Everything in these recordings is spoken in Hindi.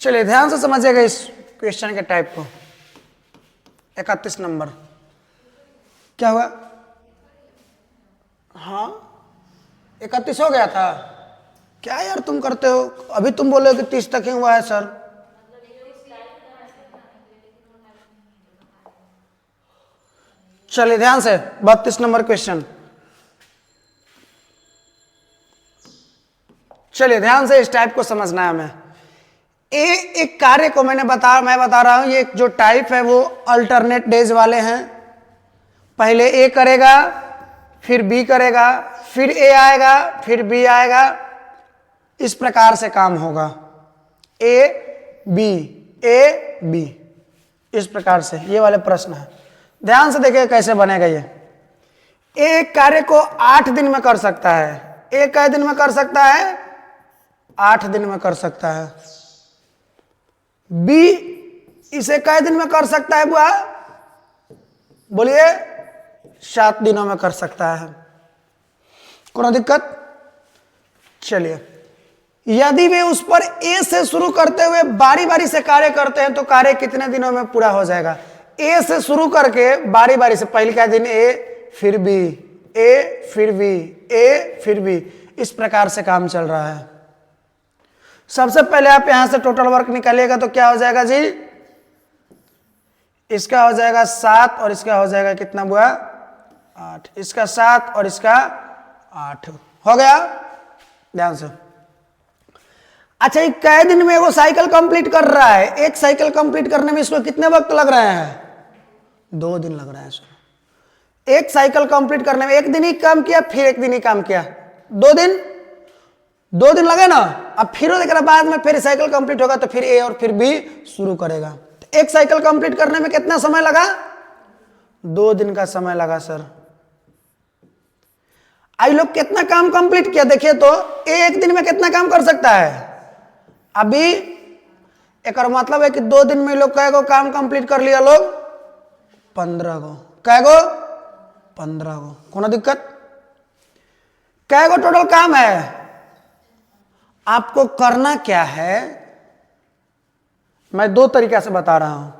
चलिए ध्यान से समझिएगा इस क्वेश्चन के टाइप को। 31 नंबर क्या हुआ? हाँ 31 हो गया था क्या यार तुम करते हो? अभी तुम बोले कि 30 तक ही हुआ है सर। चलिए ध्यान से 32 नंबर क्वेश्चन। चलिए ध्यान से इस टाइप को समझना है हमें। एक कार्य को मैं बता रहा हूं, ये जो टाइप है वो अल्टरनेट डेज वाले हैं। पहले ए करेगा, फिर बी करेगा, फिर ए आएगा, फिर बी आएगा। इस प्रकार से काम होगा, ए बी इस प्रकार से। ये वाले प्रश्न है, ध्यान से देखिए कैसे बनेगा ये। एक कार्य को 8 दिन में कर सकता है। एक कै दिन में कर सकता है? 8 दिन में कर सकता है। बी इसे कै दिन में कर सकता है बुआ? बोलिए 7 दिनों में कर सकता है। कोई दिक्कत? चलिए यदि वे उस पर ए से शुरू करते हुए बारी बारी से कार्य करते हैं तो कार्य कितने दिनों में पूरा हो जाएगा? ए से शुरू करके बारी बारी से, पहले का दिन ए फिर बी, ए फिर बी, ए फिर बी, इस प्रकार से काम चल रहा है। सबसे पहले आप यहां से टोटल वर्क निकालिएगा तो क्या हो जाएगा जी? इसका हो जाएगा 7 और इसका हो जाएगा कितना बुआ? 8। इसका 7 और इसका 8 हो गया। ध्यान से। अच्छा ये कै दिन में वो साइकिल कंप्लीट कर रहा है? एक साइकिल कंप्लीट करने में इसको कितने वक्त लग रहे हैं? 2 दिन लग रहा है सर। एक साइकिल कंप्लीट करने में 1 दिन ही काम किया, फिर 1 दिन ही काम किया, 2 दिन लगे ना। अब फिर बाद में फिर साइकिल कंप्लीट होगा तो फिर ए और फिर बी शुरू करेगा। तो एक साइकिल कंप्लीट करने में कितना समय लगा? 2 दिन का समय लगा सर। आई लोग कितना काम कंप्लीट किया देखिए तो। ए 1 दिन में कितना काम कर सकता है? अभी एक मतलब है कि 2 दिन में लोग कै गो काम कंप्लीट कर लिया लोग? 15 गो। कै गो? 15 गो। कोनो दिक्कत? कै गो टोटल काम है? आपको करना क्या है, मैं 2 तरीका से बता रहा हूं।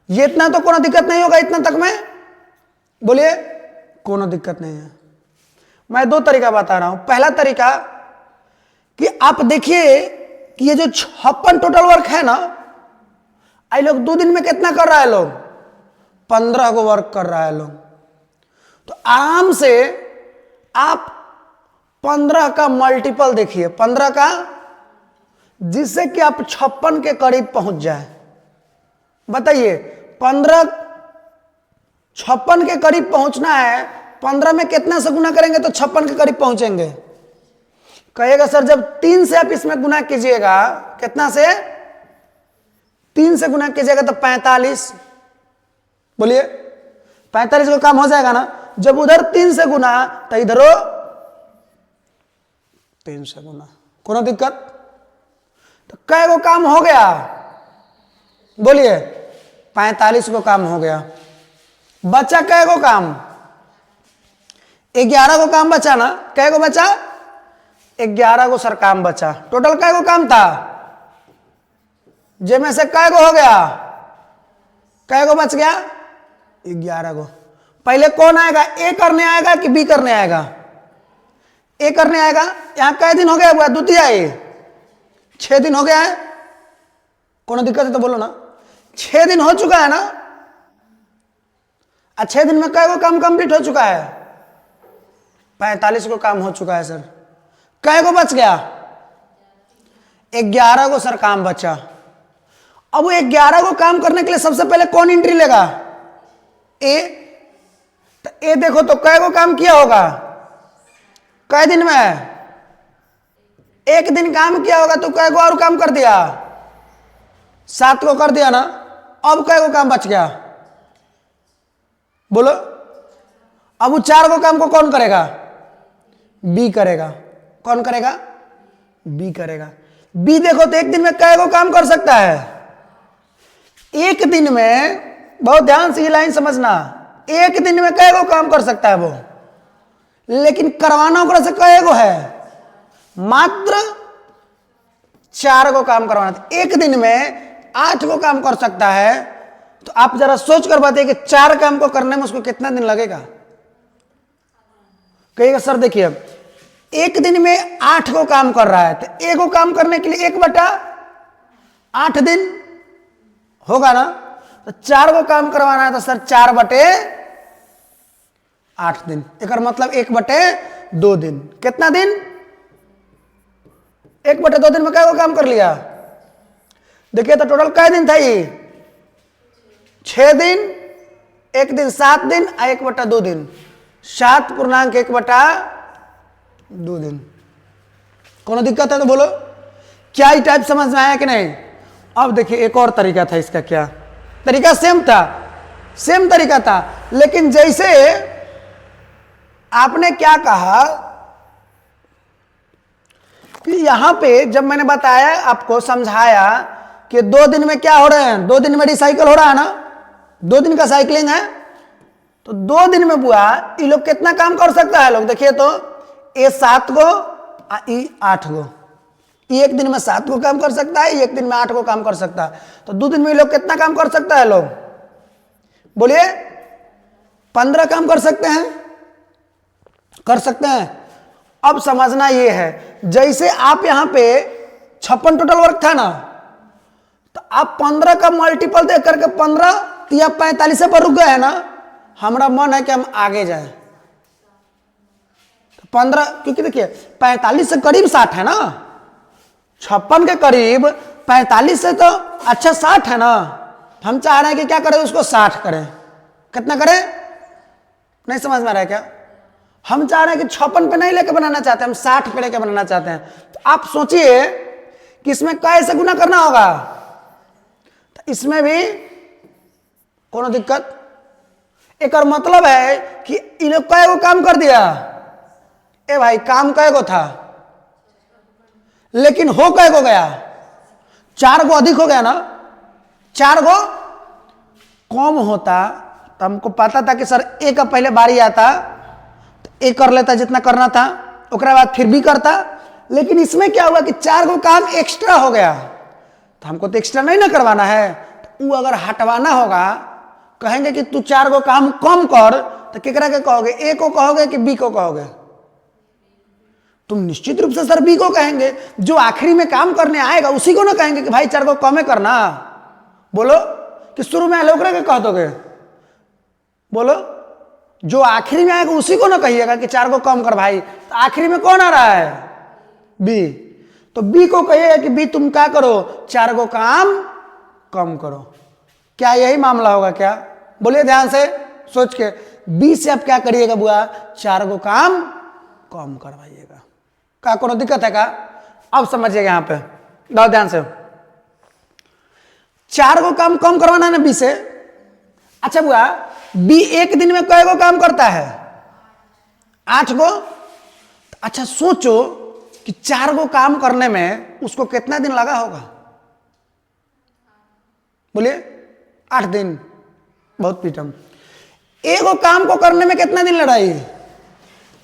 ये इतना तो कोनो दिक्कत नहीं होगा, इतना तक में बोलिए कोनो दिक्कत नहीं है। मैं 2 तरीका बता रहा हूं। पहला तरीका कि आप देखिए कि ये जो 56 टोटल वर्क है ना, आई लोग 2 दिन में कितना कर रहा है लोग? 15 को वर्क कर रहा है लोग। तो आराम से आप 15 का मल्टीपल देखिए, 15 का, जिससे कि आप 56 के करीब पहुंच जाए। बताइए 15 56 के करीब पहुंचना है, 15 में कितना से गुना करेंगे तो 56 के करीब पहुंचेंगे? कहेगा सर जब 3 से आप इसमें गुना कीजिएगा, कितना से? 3 से गुना कीजिएगा तो 45। बोलिए 45 का काम हो जाएगा ना। जब उधर 3 से गुना तो इधरो 3 से गुना। कोनो दिक्कत? तो कै गो काम हो गया? बोलिए 45 को काम हो गया। बचा कै गो काम? 11 को काम बचा ना। कै गो बचा? 11 को सर काम बचा। टोटल कै गो काम था? जे में से कै गो हो गया? कै गो बच गया? 11 गो। पहले कौन आएगा? ए करने आएगा कि बी करने आएगा? ए करने आएगा। यहां कै दिन हो गया हुआ? द्वितीय 6 दिन हो गया है। कोनो दिक्कत है तो बोलो ना। 6 दिन हो चुका है ना। 6 दिन में कै गो काम कंप्लीट हो चुका है? 45 को काम हो चुका है सर। कै गो बच गया? 11 को सर काम बचा। अब वो 11 को काम करने के लिए सबसे पहले कौन एंट्री लेगा? ए। तो ए देखो तो कै गो काम किया होगा? कै दिन में? 1 दिन काम किया होगा तो कै गो और काम कर दिया? 7 को कर दिया ना। अब कै गो काम बच गया? बोलो। अब वो 4 गो काम को कौन करेगा? बी करेगा। कौन करेगा? बी करेगा। बी देखो तो 1 दिन में कै गो काम कर सकता है? 1 दिन में, बहुत ध्यान से ये लाइन समझना, 1 दिन में कै गो काम कर सकता है वो? लेकिन करवाना ओकरा से कै गो है? मात्र 4 को काम करवाना था, एक दिन में 8 को काम कर सकता है, तो आप जरा सोच कर बताइए कि 4 काम को करने में उसको कितना दिन लगेगा। कहिएगा सर देखिए एक दिन में 8 को काम कर रहा है, तो 1 को काम करने के लिए 1/8 दिन होगा ना, तो 4 को काम करवाना है तो सर 4/8 दिन, एक मतलब 1/2 दिन। कितना दिन? 1/2 दिन में क्या को काम कर लिया? देखिए तो टोटल कै दिन था ये? 6 दिन, एक दिन 7 दिन और 1/2 दिन, 7.1/2 दिन। कोनो दिक्कत है तो बोलो, क्या ये टाइप समझ में आया कि नहीं? अब देखिए एक और तरीका था इसका, क्या तरीका? सेम था, सेम तरीका था, लेकिन जैसे आपने क्या कहा कि यहां पे जब मैंने बताया आपको समझाया कि 2 दिन में क्या हो रहे हैं, 2 दिन में रिसाइकल हो रहा है ना, 2 दिन का साइकिलिंग है, तो 2 दिन में बुआ ये लोग कितना काम कर सकता है लोग? देखिए तो ये 7 को ये 8 को, ये एक दिन में 7 को काम कर सकता है, एक दिन में 8 को काम कर सकता है, तो 2 दिन में ये लोग कितना काम कर सकता है लोग? बोलिए 15 काम कर सकते हैं, कर सकते हैं। अब समझना ये है, जैसे आप यहां पे 56 टोटल वर्क था ना, तो आप 15 का मल्टीपल देख करके 15 तो आप 45 पर रुक गए है ना। हमारा मन है कि हम आगे जाए, 15, क्योंकि देखिए 45 से करीब 60 है ना, 56 के करीब 45 से तो अच्छा 60 है ना। हम चाह रहे हैं कि क्या करें, उसको 60 करें। कितना करें? नहीं समझ में आ रहा है क्या? हम चाह रहे हैं कि 56 पे नहीं लेके बनाना चाहते, हम 60 पे लेके बनाना चाहते हैं। तो आप सोचिए कि इसमें कैसे गुना करना होगा, तो इसमें भी कोनो दिक्कत? एक और मतलब है कि इन लोग कै को काम कर दिया? ए भाई काम कै को था, लेकिन हो कै को गया? 4 को अधिक हो गया ना। 4 को कम होता तो हमको पता था कि सर एक का पहले बारी आता तो एक कर लेता जितना करना था, उसके बाद फिर भी करता। लेकिन इसमें क्या हुआ कि 4 को काम एक्स्ट्रा हो गया, तो हमको तो एक्स्ट्रा नहीं ना करवाना है, तो वो अगर हटवाना होगा, कहेंगे कि तू 4 को काम कम कर, तो केकरा के कहोगे? ए को कहोगे कि बी को कहोगे? तुम निश्चित रूप से सर बी को कहेंगे। जो आखिरी में काम करने आएगा उसी को ना कहेंगे कि भाई 4 को कम करना। बोलो कि शुरू में आलोकरा के कह दोगे? बोलो जो आखिरी में आएगा उसी को ना कहिएगा कि 4 को कम कर भाई। तो आखिरी में कौन आ रहा है? बी। तो बी को कहिएगा कि बी तुम क्या करो, 4 को काम कम करो। क्या यही मामला होगा क्या? बोलिए ध्यान से सोच के, बी से आप क्या करिएगा बुआ? 4 को काम कम करवाइएगा। क्या कोनो दिक्कत है क्या? अब समझिएगा यहां पे, दाओ ध्यान से। 4 को काम कम करवाना है ना बी से। अच्छा बुआ बी एक दिन में कै को काम करता है? 8 को। अच्छा सोचो कि 4 को काम करने में उसको कितना दिन लगा होगा? बोलिए 8 दिन। बहुत पीटम। एक को काम को करने में कितना दिन लड़ाई?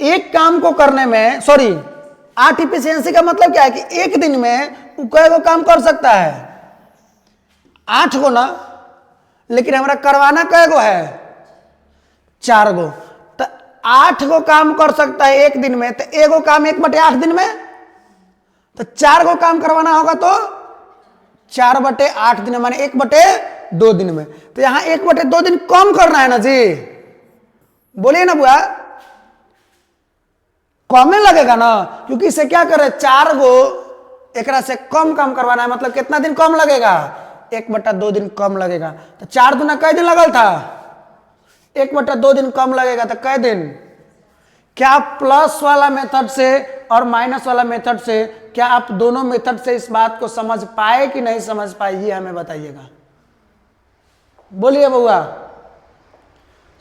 एक काम को करने में, सॉरी 8 इफिशियंसी का मतलब क्या है कि एक दिन में वो कै को काम कर सकता है? 8 को ना, लेकिन हमारा करवाना कै को है? 4 को। तो 8 को काम कर सकता है एक दिन में, तो एक को काम 1/8 दिन में, तो 4 को काम करवाना होगा तो 4/8 दिन माने 1/2 दिन में। तो यहां 1/2 दिन कम करना है ना जी। बोलिए ना बुआ, कम में लगेगा ना, क्योंकि इसे क्या करे 4 को एक से कम काम करवाना है, मतलब कितना दिन कम लगेगा? 1/2 दिन कम लगेगा। तो 4 दुना कै दिन लगल था? 1/2 दिन कम लगेगा, तो कै दिन? क्या आप प्लस वाला मेथड से और माइनस वाला मेथड से, क्या आप दोनों मेथड से इस बात को समझ पाए कि नहीं समझ पाए, ये हमें बताइएगा। बोलिए बउआ,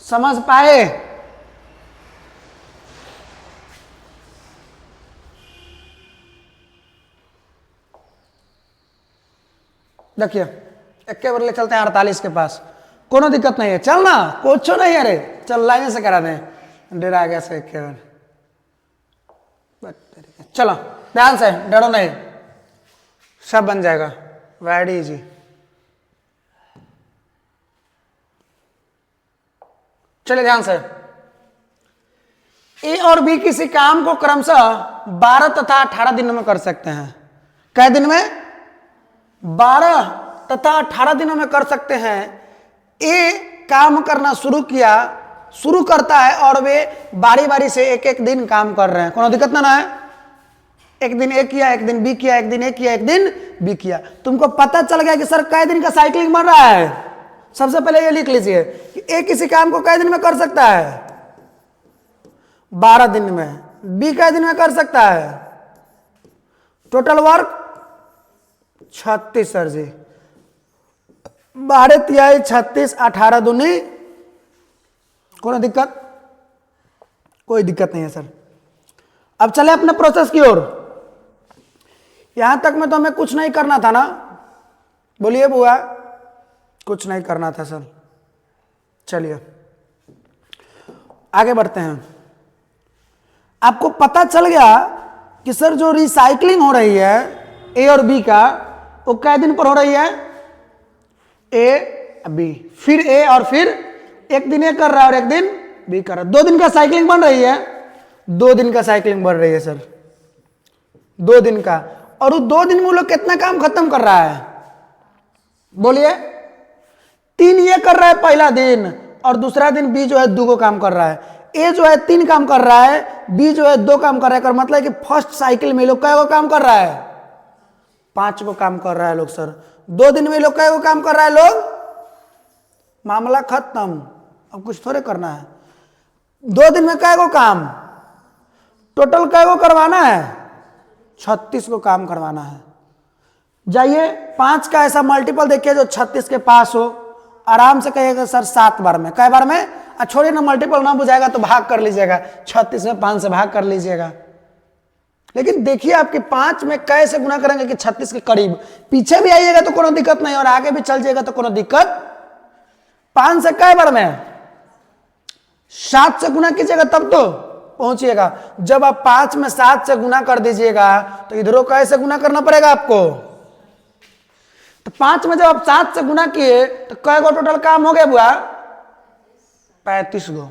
समझ पाए? देखिए एक बार ले चलते हैं 48 के पास, कोनो दिक्कत नहीं है, चलना कुछ नहीं है। अरे चल लाइन से करा दें, डरा गया से एक बार। चलो ध्यान से, डरो नहीं, सब बन जाएगा, वेरी इजी। चलिए ध्यान से, ए और बी किसी काम को क्रमशः 12 तथा 18 दिनों में कर सकते हैं। कै दिन में? 12 तथा 18 दिनों में कर सकते हैं। ए काम करना शुरू करता है और वे बारी बारी से एक एक दिन काम कर रहे हैं, कोनो दिक्कत ना है। एक दिन ए किया, एक दिन बी किया, एक दिन ए किया, एक दिन बी किया। तुमको पता चल गया कि सर कै दिन का साइकिलिंग बन रहा है। सबसे पहले ये लिख लीजिए कि ए किसी काम को कै दिन में कर सकता है? 12 दिन में। बी कै दिन में कर सकता है? टोटल वर्क 36 सर जी। 12 तिहाई 36, 18 दूनी, कोई दिक्कत? कोई दिक्कत नहीं है सर। अब चले अपने प्रोसेस की ओर। यहां तक में तो हमें कुछ नहीं करना था ना, बोलिए बुआ? कुछ नहीं करना था सर। चलिए आगे बढ़ते हैं। आपको पता चल गया कि सर जो रिसाइकलिंग हो रही है ए और बी का, वो कै दिन पर हो रही है? ए बी, फिर ए और फिर एक दिन ए कर रहा है और एक दिन बी कर रहा है। 2 दिन का साइकिलिंग बन रही है। 2 दिन का साइकिलिंग बढ़ रही है सर, 2 दिन का। और उस 2 दिन में वो लोग कितना काम खत्म कर रहा है? बोलिए। 3 ये कर रहा है पहला दिन, और दूसरा दिन बी जो है 2 को काम कर रहा है। ए जो है 3 काम कर रहा है, बी जो है 2 काम कर रहा है। कर मतलब कि फर्स्ट साइकिल में लोग कै को काम कर रहा है? 5 को काम कर रहा है लोग सर। 2 दिन में लोग कै को काम कर रहा है लोग? मामला खत्म, अब कुछ थोड़े करना है। 2 दिन में कै को काम? टोटल कै को करवाना है? 36 को काम करवाना है। जाइए 5 का ऐसा मल्टीपल देखिए जो 36 के पास हो। आराम से कहिएगा सर 7 बार में। कै बार में? छोड़िए ना, मल्टीपल ना बुझाएगा तो भाग कर लीजिएगा। 36 में 5 से भाग कर लीजिएगा। लेकिन देखिए आपके 5 में कैसे गुना करेंगे कि 36 के करीब। पीछे भी आइएगा तो कोनो दिक्कत नहीं, और आगे भी चल जाएगा तो कोनो दिक्कत। 5 से कै बार में? 7 से गुना कीजिएगा तब तो पहुंचिएगा। जब आप 5 में 7 से गुना कर दीजिएगा तो इधरों कैसे गुना करना पड़ेगा आपको? तो 5 में जब आप 7 से गुना किए तो कै गो टोटल काम हो गया बुआ? 35 गो।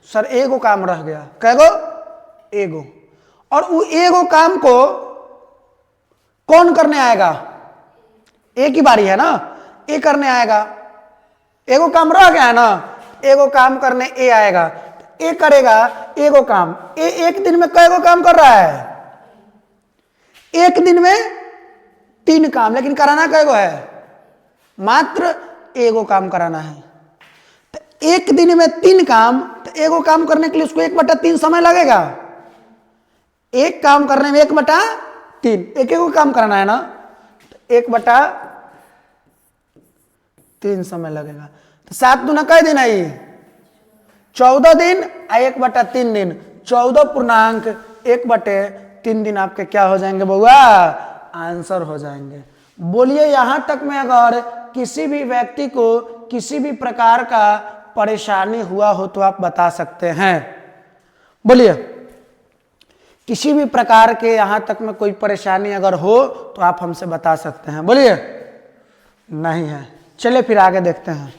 सर एगो काम रह गया। कै गो? एगो। और वो एगो काम को कौन करने आएगा? एक ही बारी है ना, ए करने आएगा। एगो काम रह गया है ना, एगो काम करने ए आएगा। ए करेगा एगो काम। ए एक दिन में कै गो काम कर रहा है? एक दिन में 3 काम, लेकिन कराना कै गो है? मात्र एगो काम कराना है। तो एक दिन में 3 काम, तो एगो काम करने के लिए उसको 1/3 समय लगेगा। एक काम करने में 1/3, एक काम कराना है ना, तो 1/3 समय लगेगा। तो 7 दूना कै दिन आई? 14 दिन। 1/3 दिन, 14 पूर्णांक 1/3 दिन आपके क्या हो जाएंगे बउआ? आंसर हो जाएंगे। बोलिए यहां तक में अगर किसी भी व्यक्ति को किसी भी प्रकार का परेशानी हुआ हो तो आप बता सकते हैं। बोलिए, किसी भी प्रकार के यहां तक में कोई परेशानी अगर हो तो आप हमसे बता सकते हैं। बोलिए। नहीं है। चलिए फिर आगे देखते हैं।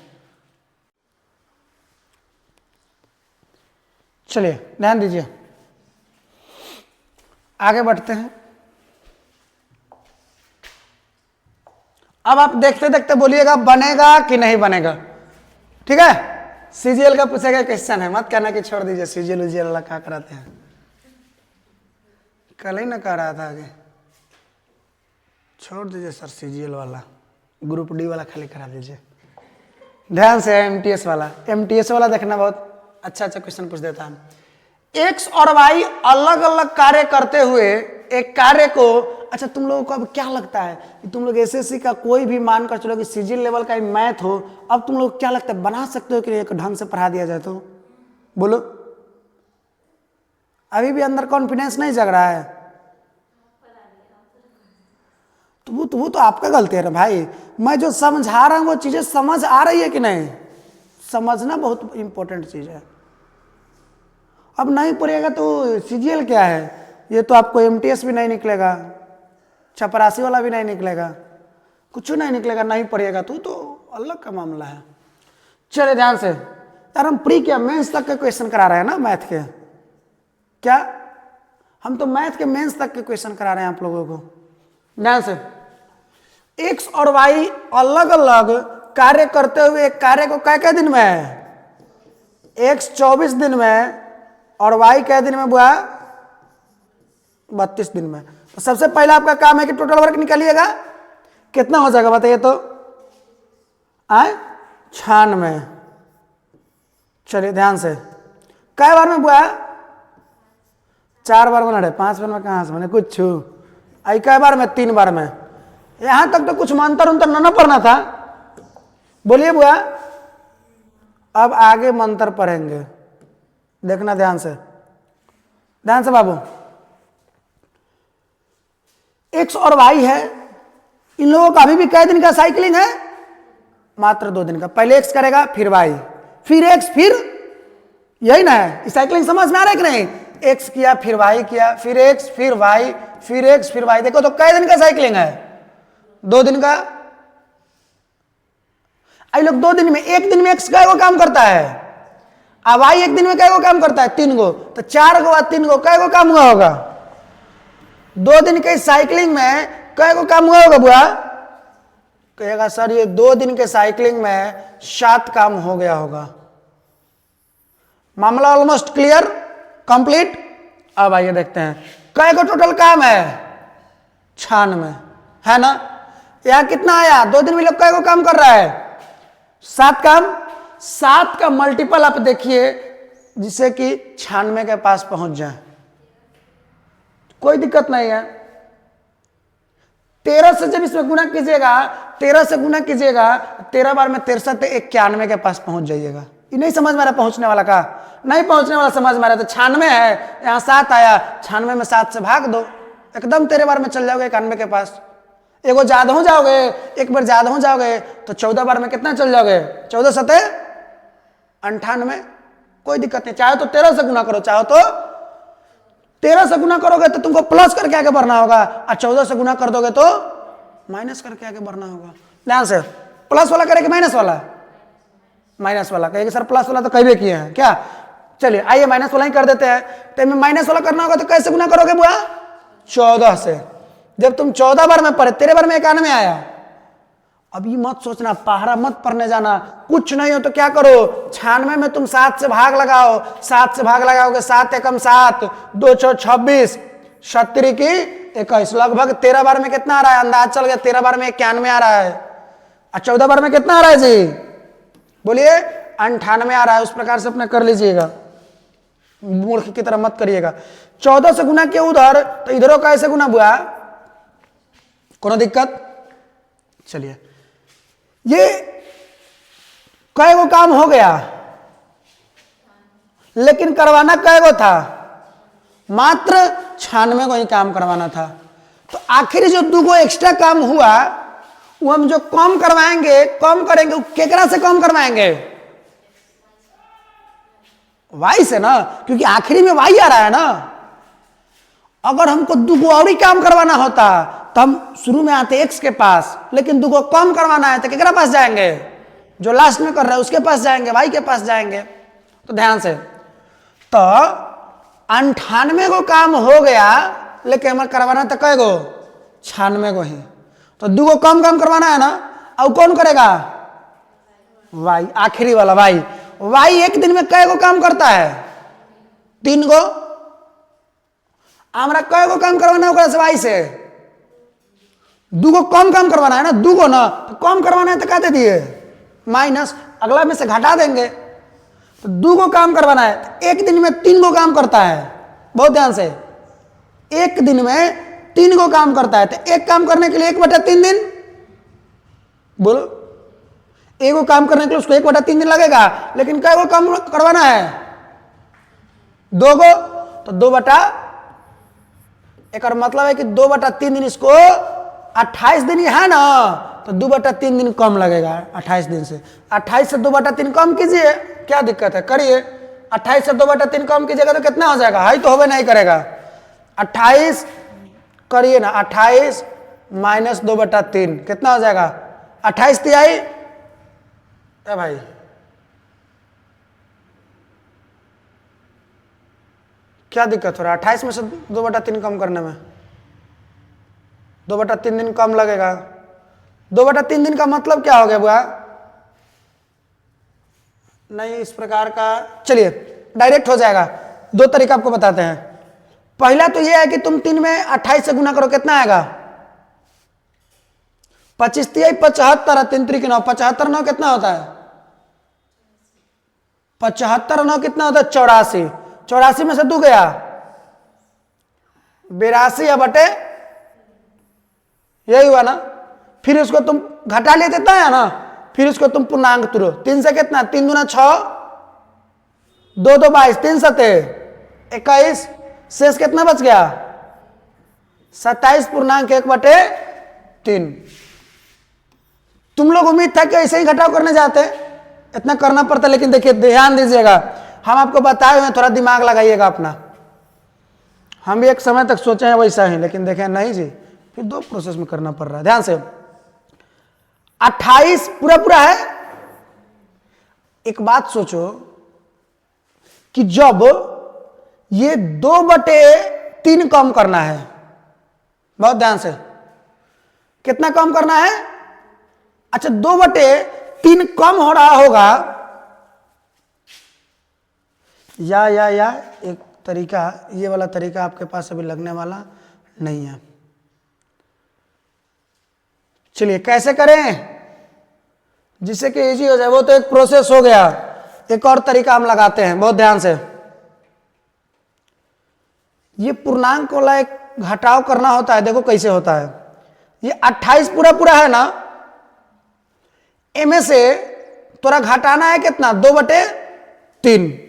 चलिए ध्यान दीजिए, आगे बढ़ते हैं। अब आप देखते देखते बोलिएगा बनेगा कि नहीं बनेगा, ठीक है? सीजीएल का पूछेगा क्वेश्चन है, मत कहना कि छोड़ दीजिए सीजीएल उजीएल वाला क्या कराते हैं। कल ही ना कह रहा था आगे, छोड़ दीजिए सर सीजीएल वाला, ग्रुप डी वाला खाली करा दीजिए। ध्यान से एमटीएस वाला देखना, बहुत अच्छा अच्छा क्वेश्चन पूछ देता है। एक्स और वाई अलग अलग कार्य करते हुए एक कार्य को, अच्छा तुम लोगों को अब क्या लगता है कि तुम लोग एसएससी का कोई भी मान कर चलो कि सीजीएल लेवल का मैथ हो, अब तुम लोग क्या लगता है बना सकते हो कि एक ढंग से पढ़ा दिया जाए? तो बोलो, अभी भी अंदर कॉन्फिडेंस नहीं जग रहा है? तो वो तो आपका गलती है ना भाई। मैं जो समझा रहा हूं वो चीजें समझ आ रही है कि नहीं? समझना बहुत इंपॉर्टेंट चीज है। अब नहीं पड़ेगा तो सीजीएल क्या है, ये तो आपको एमटीएस भी नहीं निकलेगा। चपरासी वाला भी नहीं निकलेगा, कुछ नहीं निकलेगा, नहीं पढ़िएगा तू तो अलग का मामला है। चले ध्यान से यार, हम प्री क्या मेंस तक के क्वेश्चन करा रहे हैं ना मैथ के, क्या हम तो मैथ के मेंस तक के क्वेश्चन करा रहे हैं आप लोगों को। ध्यान से, एक्स और वाई अलग अलग कार्य करते हुए एक कार्य को कै दिन में है, एक्स 24 दिन में और वाई कै दिन में बुआ 32 दिन में। तो सबसे पहला आपका काम है कि टोटल वर्क निकालिएगा, कितना हो जाएगा बताइए तो, आए 96। चलिए ध्यान से, कै बार में बुआ 4 बार में, 5 बार में कहां से मैंने कुछ आई, कै बार में 3 बार में। यहां तक तो कुछ मंत्र उंतर ना पढ़ना था, बोलिए बुआ। अब आगे मंत्र पढ़ेंगे, देखना ध्यान से, ध्यान से बाबू। एक्स और वाई है, इन लोगों का अभी भी कै दिन का साइकिलिंग है, मात्र 2 दिन का। पहले एक्स करेगा फिर वाई फिर एक्स फिर, यही ना है, साइकिलिंग समझ में आ रहा है कि नहीं? एक्स किया फिर वाई किया फिर एक्स फिर वाई फिर एक्स फिर वाई, देखो तो कै दिन का साइकिलिंग है? 2 दिन का। आई लोग 2 दिन में, एक दिन में एक्स कै गो काम करता है, अब वाई एक दिन में कै गो काम करता है? 3 गो। तो 4 गो और 3 गो कै गो काम हुआ होगा? 2 दिन के साइकिलिंग में कै गो काम हुआ होगा बुआ? कहेगा सर ये 2 दिन के साइकिलिंग में 7 काम हो गया होगा। मामला ऑलमोस्ट क्लियर, कंप्लीट। अब आइए देखते हैं कै गो टोटल काम है, 96 है ना। यहां कितना आया? 2 दिन में लोग कै गो काम कर रहा है? 7 काम। 7 का मल्टीपल आप देखिए जिससे कि 96 के पास पहुंच जाए, कोई दिक्कत नहीं है। 13 से जब इसमें गुना कीजिएगा, 13 से गुना कीजिएगा, 13 बार में 63 91 के पास पहुंच जाइएगा। ये नहीं समझ में आ रहा पहुंचने वाला का? नहीं पहुंचने वाला समझ में आ रहा। तो 96 है, यहाँ 7 आया, 96 में 7 से भाग दो, एकदम 13 बार में चल जाओगे 91 के पास। एगो ज्यादा हो जाओगे, एक बार ज्यादा हो जाओगे तो 14 बार में कितना चल जाओगे? 14 सते 98, कोई दिक्कत नहीं। चाहे तो 13 से गुना करो, चाहो तो 13 से गुना करोगे तो तुमको प्लस करके आगे बढ़ना होगा, और 14 से गुना कर दोगे तो माइनस करके आगे बढ़ना होगा। ध्यान से, प्लस वाला करेंगे माइनस वाला? माइनस वाला कहेंगे सर, प्लस वाला तो कई किए हैं क्या? चलिए आइए माइनस वाला ही कर देते हैं। तो इनमें माइनस वाला करना होगा तो कैसे गुना करोगे बुआ? 14 से। जब तुम 14 बार में पढ़े, 13 बार में 91 आया। अभी मत सोचना, पहाड़ा मत पढ़ने जाना, कुछ नहीं हो तो क्या करो, 96 में तुम 7 से भाग लगाओ, 7 से भाग लगाओगे, 7 एकम 7, 2 6 26, 70 की 21, लगभग 13 बार में कितना आ रहा है? अंदाज चल गया, 13 बार में 91 आ रहा है, और 14 बार में कितना आ रहा है जी? बोलिए 98 आ रहा है। उस प्रकार से अपना कर लीजिएगा, मूर्ख की तरह मत करिएगा। 14 से गुना किया उधर, तो इधरों का ऐसे गुना हुआ, कोनो दिक्कत? चलिए, ये कै गो काम हो गया, लेकिन करवाना कै गो था? मात्र 96 को ही काम करवाना था। तो आखिर जो 2 गो एक्स्ट्रा काम हुआ, वो हम जो कम करवाएंगे, कम करेंगे, वो केकरा से कम करवाएंगे? वाई से ना, क्योंकि आखिरी में वाई आ रहा है ना। अगर हमको 2 गो और ही काम करवाना होता तो हम शुरू में आते एक्स के पास, लेकिन 2 गो कम करवाना है तो केकरा पास जाएंगे? जो लास्ट में कर रहा है उसके पास जाएंगे, वाई के पास जाएंगे। तो ध्यान से, तो 98 को काम हो गया, लेकिन हमें करवाना तो कै गो? 96 को ही। तो 2 गो कम करवाना है ना, अब कौन करेगा? वाई, आखिरी वाला वाई। वाई एक दिन में कै गो काम करता है? 3 गो। हमारा कै गो काम करवाना होगा से? वाई से 2 गो कम काम करवाना है ना, 2 गो ना, तो कम करवाना है तो क्या दे दिए? माइनस, अगला में से घटा देंगे। तो 2 गो काम करवाना है, तो एक दिन में 3 गो काम करता है। बहुत ध्यान से, एक दिन में 3 गो काम करता है, तो एक काम करने के लिए 1/3 दिन, बोलो, एगो काम करने के लिए उसको 1/3 दिन लगेगा, लेकिन कै गो काम करवाना है? 2 गो। तो 2 एक मतलब है कि 2/3 दिन, इसको 28 दिन है ना, तो 2/3 दिन कम लगेगा 28 दिन से। 28 से 2/3 कम कीजिए, क्या दिक्कत है? करिए। 28 से 2/3 कम कीजिएगा तो कितना हो जाएगा? हाई तो होवे नहीं करेगा। 28 करिए ना, 28 माइनस 2/3 कितना हो जाएगा 28 तिहाई। ए भाई क्या दिक्कत हो रहा है 28 में से 2/3 कम करने में? 2/3 दिन कम लगेगा। 2/3 दिन का मतलब क्या हो गया बुआ? नहीं इस प्रकार का, चलिए डायरेक्ट हो जाएगा। दो तरीका आपको बताते हैं। पहला तो यह है कि तुम 3 में 28 से गुना करो, कितना आएगा 25 तिहाई 75, 3 3 9, 75 9 कितना होता है 75 9 कितना होता है 84। 84 में से 2 गया 82/, यही हुआ ना। फिर इसको तुम घटा ले देता है ना, फिर इसको तुम पूर्णांक तुरो। 3 से कितना 3 दूना 6, 2 2 22, 3 सते 21, शेष कितना बच गया 27.1/3। तुम लोग उम्मीद था कि ऐसे ही घटाव करने जाते, इतना करना पड़ता, लेकिन देखिए ध्यान दीजिएगा, हम आपको बताए हुए, थोड़ा दिमाग लगाइएगा अपना। हम भी एक समय तक सोचे हैं वैसा ही, लेकिन देखें नहीं जी, फिर 2 प्रोसेस में करना पड़ रहा है। ध्यान से 28 पूरा पूरा है। एक बात सोचो कि जब ये 2/3 कम करना है, बहुत ध्यान से, कितना कम करना है? अच्छा 2/3 कम हो रहा होगा, या एक तरीका, ये वाला तरीका आपके पास अभी लगने वाला नहीं है। चलिए कैसे करें जिससे कि इजी हो जाए, वो तो एक प्रोसेस हो गया। एक और तरीका हम लगाते हैं, बहुत ध्यान से। ये पूर्णांक वाला एक घटाव करना होता है, देखो कैसे होता है। ये 28 पूरा पूरा है ना, इनमें से थोड़ा घटाना है कितना 2/3।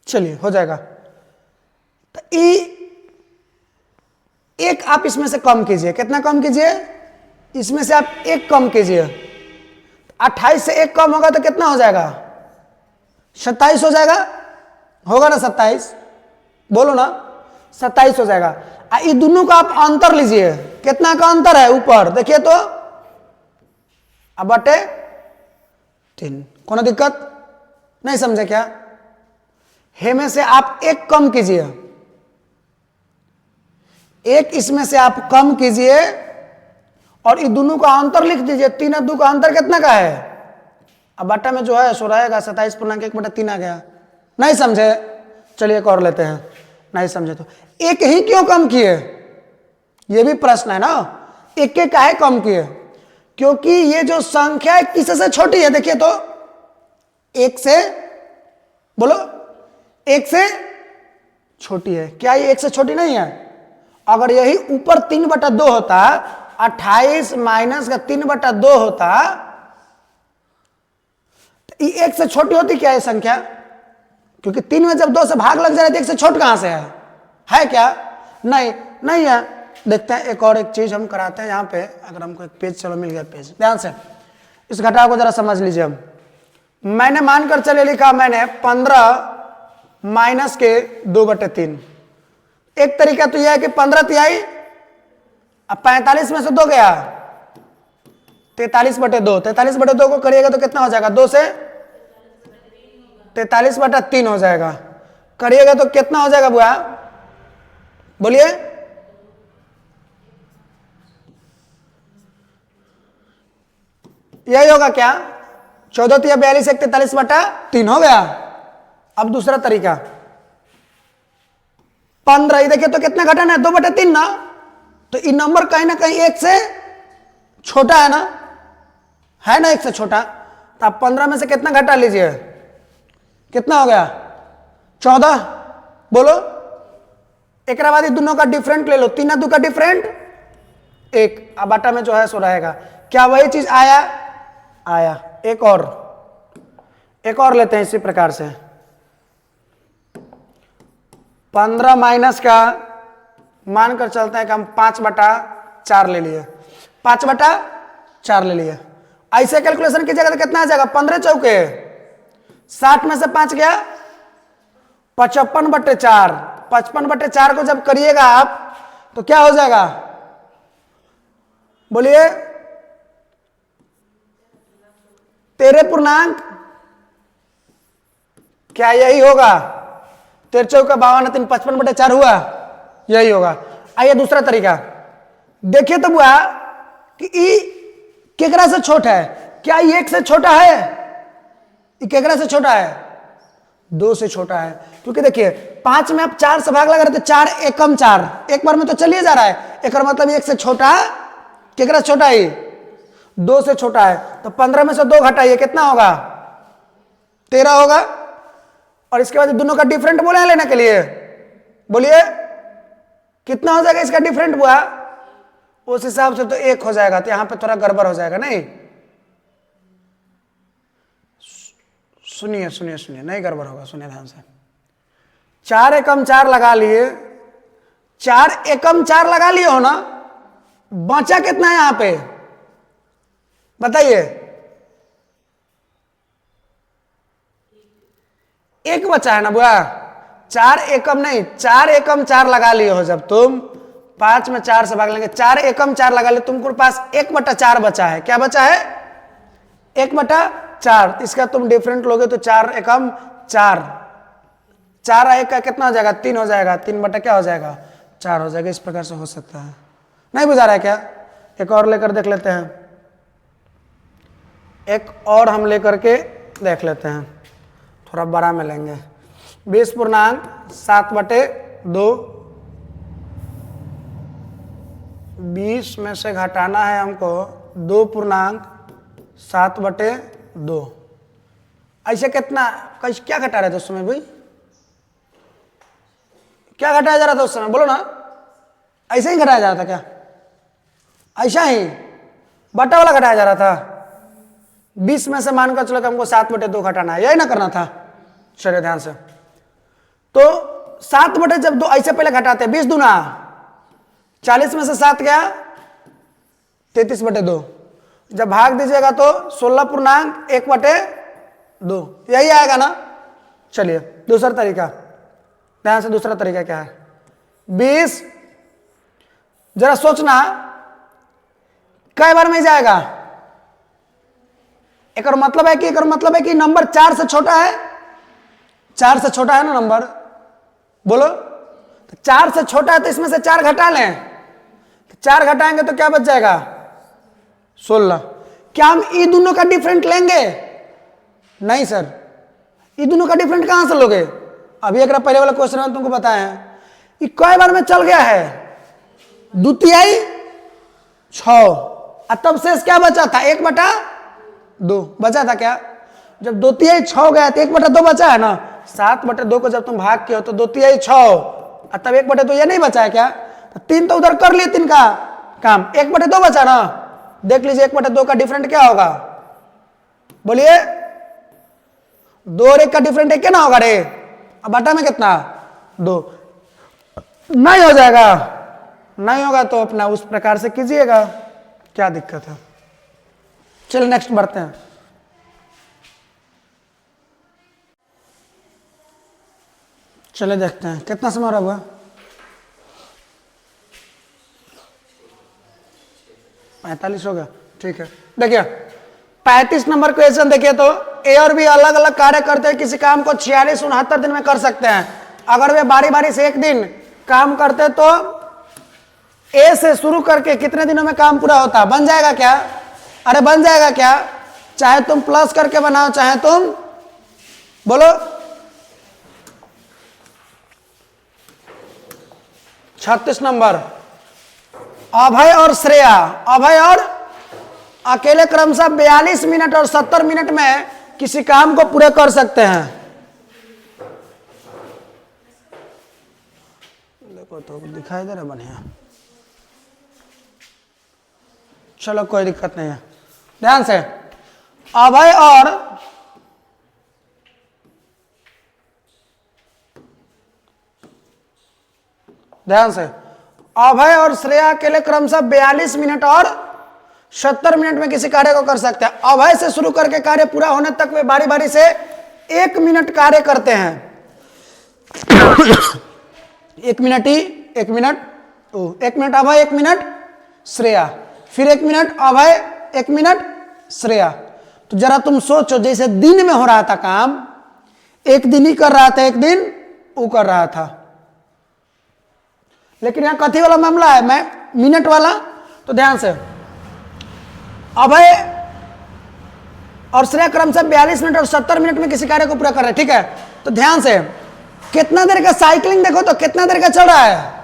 चलिए हो जाएगा। तो एक आप इसमें से कम कीजिए, कितना कम कीजिए, इसमें से आप 1 कम कीजिए। 28 से 1 कम होगा तो कितना हो जाएगा 27 हो जाएगा, होगा ना 27, बोलो ना 27 हो जाएगा। ये दोनों का आप अंतर लीजिए, कितना का अंतर है ऊपर देखिए तो, अब बटे 3। कोनो दिक्कत नहीं, समझे क्या? हे में से आप 1 कम कीजिए, 1 इसमें से आप कम कीजिए और ये दोनों का अंतर लिख दीजिए। 3 और 2 का अंतर कितना का है? अब बट्टा में जो है सो रहेगा 27.1/3 आ गया। नहीं समझे? चलिए एक और लेते हैं। नहीं समझे तो 1 ही क्यों कम किए, ये भी प्रश्न है ना। 1 के काहे कम किए? क्योंकि ये जो संख्या है किससे छोटी है, देखिए तो 1 से, बोलो 1 से छोटी है। क्या ये 1 से छोटी नहीं है? अगर यही ऊपर 3/2 होता, 28 माइनस का 3/2 होता, तो ये 1 से छोटी होती क्या ये संख्या? क्योंकि 3 में जब 2 से भाग लग जाए तो 1 से छोट कहां से है क्या? नहीं है। देखते हैं एक और एक चीज हम कराते हैं यहाँ पे। अगर हमको एक पेज, चलो मिल गया पेज, ध्यान से इस घटाव को जरा समझ लीजिए। हम मैंने मानकर चले लिखा, मैंने 15 माइनस के 2/3। एक तरीका तो यह है कि 15 तिहाई, अब 45 में से 2 गया 43/2। 43/2 को करिएगा तो कितना हो जाएगा? 2 से 43/3 हो जाएगा। करिएगा तो कितना हो जाएगा बुआ, बोलिए? यही होगा क्या? 14 तिया 42 1 43/3 हो गया। अब दूसरा तरीका 15, देखिए तो कितना घटाना है 2/3 ना, तो ये नंबर कहीं ना कहीं 1 से छोटा है ना, 1 से छोटा। तो आप 15 में से कितना घटा लीजिए, कितना हो गया 14, बोलो। एक बाद दोनों का डिफरेंट ले लो, 3 और 2 का डिफरेंट 1। अब बाटा में जो है सो रहेगा। क्या वही चीज आया? एक और लेते हैं इसी प्रकार से। 15 माइनस का मानकर चलते हैं कि हम 5/4 ले लिए, 5/4 ले लिए। ऐसे कैलकुलेशन कीजिएगा तो कितना आ जाएगा? 15 चौके 60 में से 5 गया 55/4, 55/4 को जब करिएगा आप तो क्या हो जाएगा, बोलिए, 13 पूर्णांक, क्या यही होगा? 13 चौका 52 3 55/4 हुआ, यही होगा। आइए दूसरा तरीका देखिए तो बुआ कि ई केकरा से छोटा है, क्या ये 1 से छोटा है? ये केकरा से छोटा है? 2 से छोटा है, क्योंकि देखिए 5 में आप 4 से भाग लगा रहे थे, 4 एकम 4 एक बार में तो चलिए जा रहा है, एक मतलब 1 से छोटा, केकरा से छोटा है? 2 से छोटा है, तो 15 में से 2 घटाइए, कितना होगा? 13 होगा। और इसके बाद दोनों का डिफरेंट बोले हैं लेने के लिए, बोलिए कितना हो जाएगा इसका डिफरेंट हुआ? उस हिसाब से तो 1 हो जाएगा, तो यहां पे थोड़ा गड़बड़ हो जाएगा। नहीं, सुनिए सुनिए सुनिए, नहीं गड़बड़ होगा, सुनिए ध्यान से। 4 एकम 4 लगा लिए, 4 एकम 4 लगा लिए हो ना, बचा कितना है यहां पे बताइए? 1 बचा है ना बुआ। 4 एकम नहीं, 4 एकम 4 लगा लिए हो जब तुम, 5 में 4 से भाग लेंगे, 4 एकम 4 लगा लिए, तुमको पास 1/4 बचा है। क्या बचा है? 1/4। इसका तुम डिफरेंट लोगे तो 4 एकम 4, 4 1 का कितना हो जाएगा? 3 हो जाएगा, 3 बटा क्या हो जाएगा? 4 हो जाएगा। इस प्रकार से हो सकता है। नहीं बुझा रहा है क्या? एक और लेकर देख लेते हैं, एक और हम लेकर के देख लेते हैं, थोड़ा बड़ा में लेंगे। 20 पूर्णांक 7/2, 20 में से घटाना है हमको 2 पूर्णांक 7/2। ऐसे कितना, कैसे क्या घटा रहे थे उस समय भाई? क्या घटाया जा रहा था उस समय, बोलो ना? ऐसे ही घटाया जा रहा था क्या? ऐसा ही बटा वाला घटाया जा रहा था। 20 में से मानकर चलो कि हमको 7/2 घटाना है, यही ना करना था। चलिए ध्यान से, तो 7/2 ऐसे पहले घटाते हैं, 20 दूना 40 में से 7 गया 33/2, जब भाग दीजिएगा तो 16 पूर्णांक 1/2, यही आएगा ना। चलिए दूसरा तरीका, ध्यान से, दूसरा तरीका क्या है? 20 जरा सोचना कई बार में जाएगा? एक मतलब है कि नंबर 4 से छोटा है, 4 से छोटा है ना नंबर, बोलो। तो 4 से छोटा है तो इसमें से 4 घटा लें, 4 घटाएंगे तो क्या बच जाएगा? 16। क्या हम ये दोनों का डिफरेंट लेंगे? नहीं सर, ये दोनों का डिफरेंट कहां से लोगे? अभी एक पहले वाला क्वेश्चन में तुमको बताया है, ये कई बार में चल गया है? 2/3 6, तब शेष क्या बचा था? 1/2 बचा था क्या? जब 2/3 6 गया तो 1/2 बचा है ना। 7/2 को जब तुम भाग के हो तो 2/3 6, तब 1/2 ये नहीं बचा है क्या? तो 3 तो उधर कर लिए, 3 का काम, 1/2 बचा ना। देख लीजिए 1/2 का डिफरेंट क्या होगा, बोलिए? 2 और 1 का डिफरेंट 1 क्या ना होगा रे? अब बटा में कितना? 2। नहीं हो जाएगा? नहीं होगा तो अपना उस प्रकार से कीजिएगा, क्या दिक्कत है। चलिए नेक्स्ट बढ़ते हैं। चले देखते हैं कितना समय रहा हुआ। 45 हो गया, ठीक है। देखिए 35 नंबर क्वेश्चन देखिए, तो ए और बी अलग अलग कार्य करते हैं, किसी काम को 46-69 दिन में कर सकते हैं। अगर वे बारी बारी से एक दिन काम करते तो ए से शुरू करके कितने दिनों में काम पूरा होता? बन जाएगा क्या? अरे बन जाएगा क्या? चाहे तुम प्लस करके बनाओ, चाहे तुम बोलो। 36 नंबर, अभय और श्रेया, अभय और अकेले क्रमशः 42 मिनट और 70 मिनट में किसी काम को पूरे कर सकते हैं। देखो तो दिखाई दे रहा बढ़िया, चलो कोई दिक्कत नहीं है। ध्यान से, अभय और ध्यान से, अभय और श्रेया के लिए क्रमशः 42 मिनट और 70 मिनट में किसी कार्य को कर सकते हैं। अभय से शुरू करके कार्य पूरा होने तक वे बारी बारी से 1 मिनट कार्य करते हैं। 1 मिनट ई, 1 मिनट ओ, 1 मिनट अभय, 1 मिनट श्रेया, फिर 1 मिनट अभय, 1 मिनट श्रेया। तो जरा तुम सोचो, जैसे दिन में हो रहा था काम, एक दिन ही कर रहा था, एक दिन वो कर रहा था, लेकिन यहां कथी वाला मामला है, मैं मिनट वाला। तो ध्यान से, अभय और श्रेया क्रम से 42 मिनट और 70 मिनट में किसी कार्य को पूरा कर रहे हैं, ठीक है। तो ध्यान से कितना देर का साइकिलिंग देखो तो कितना देर का चल रहा है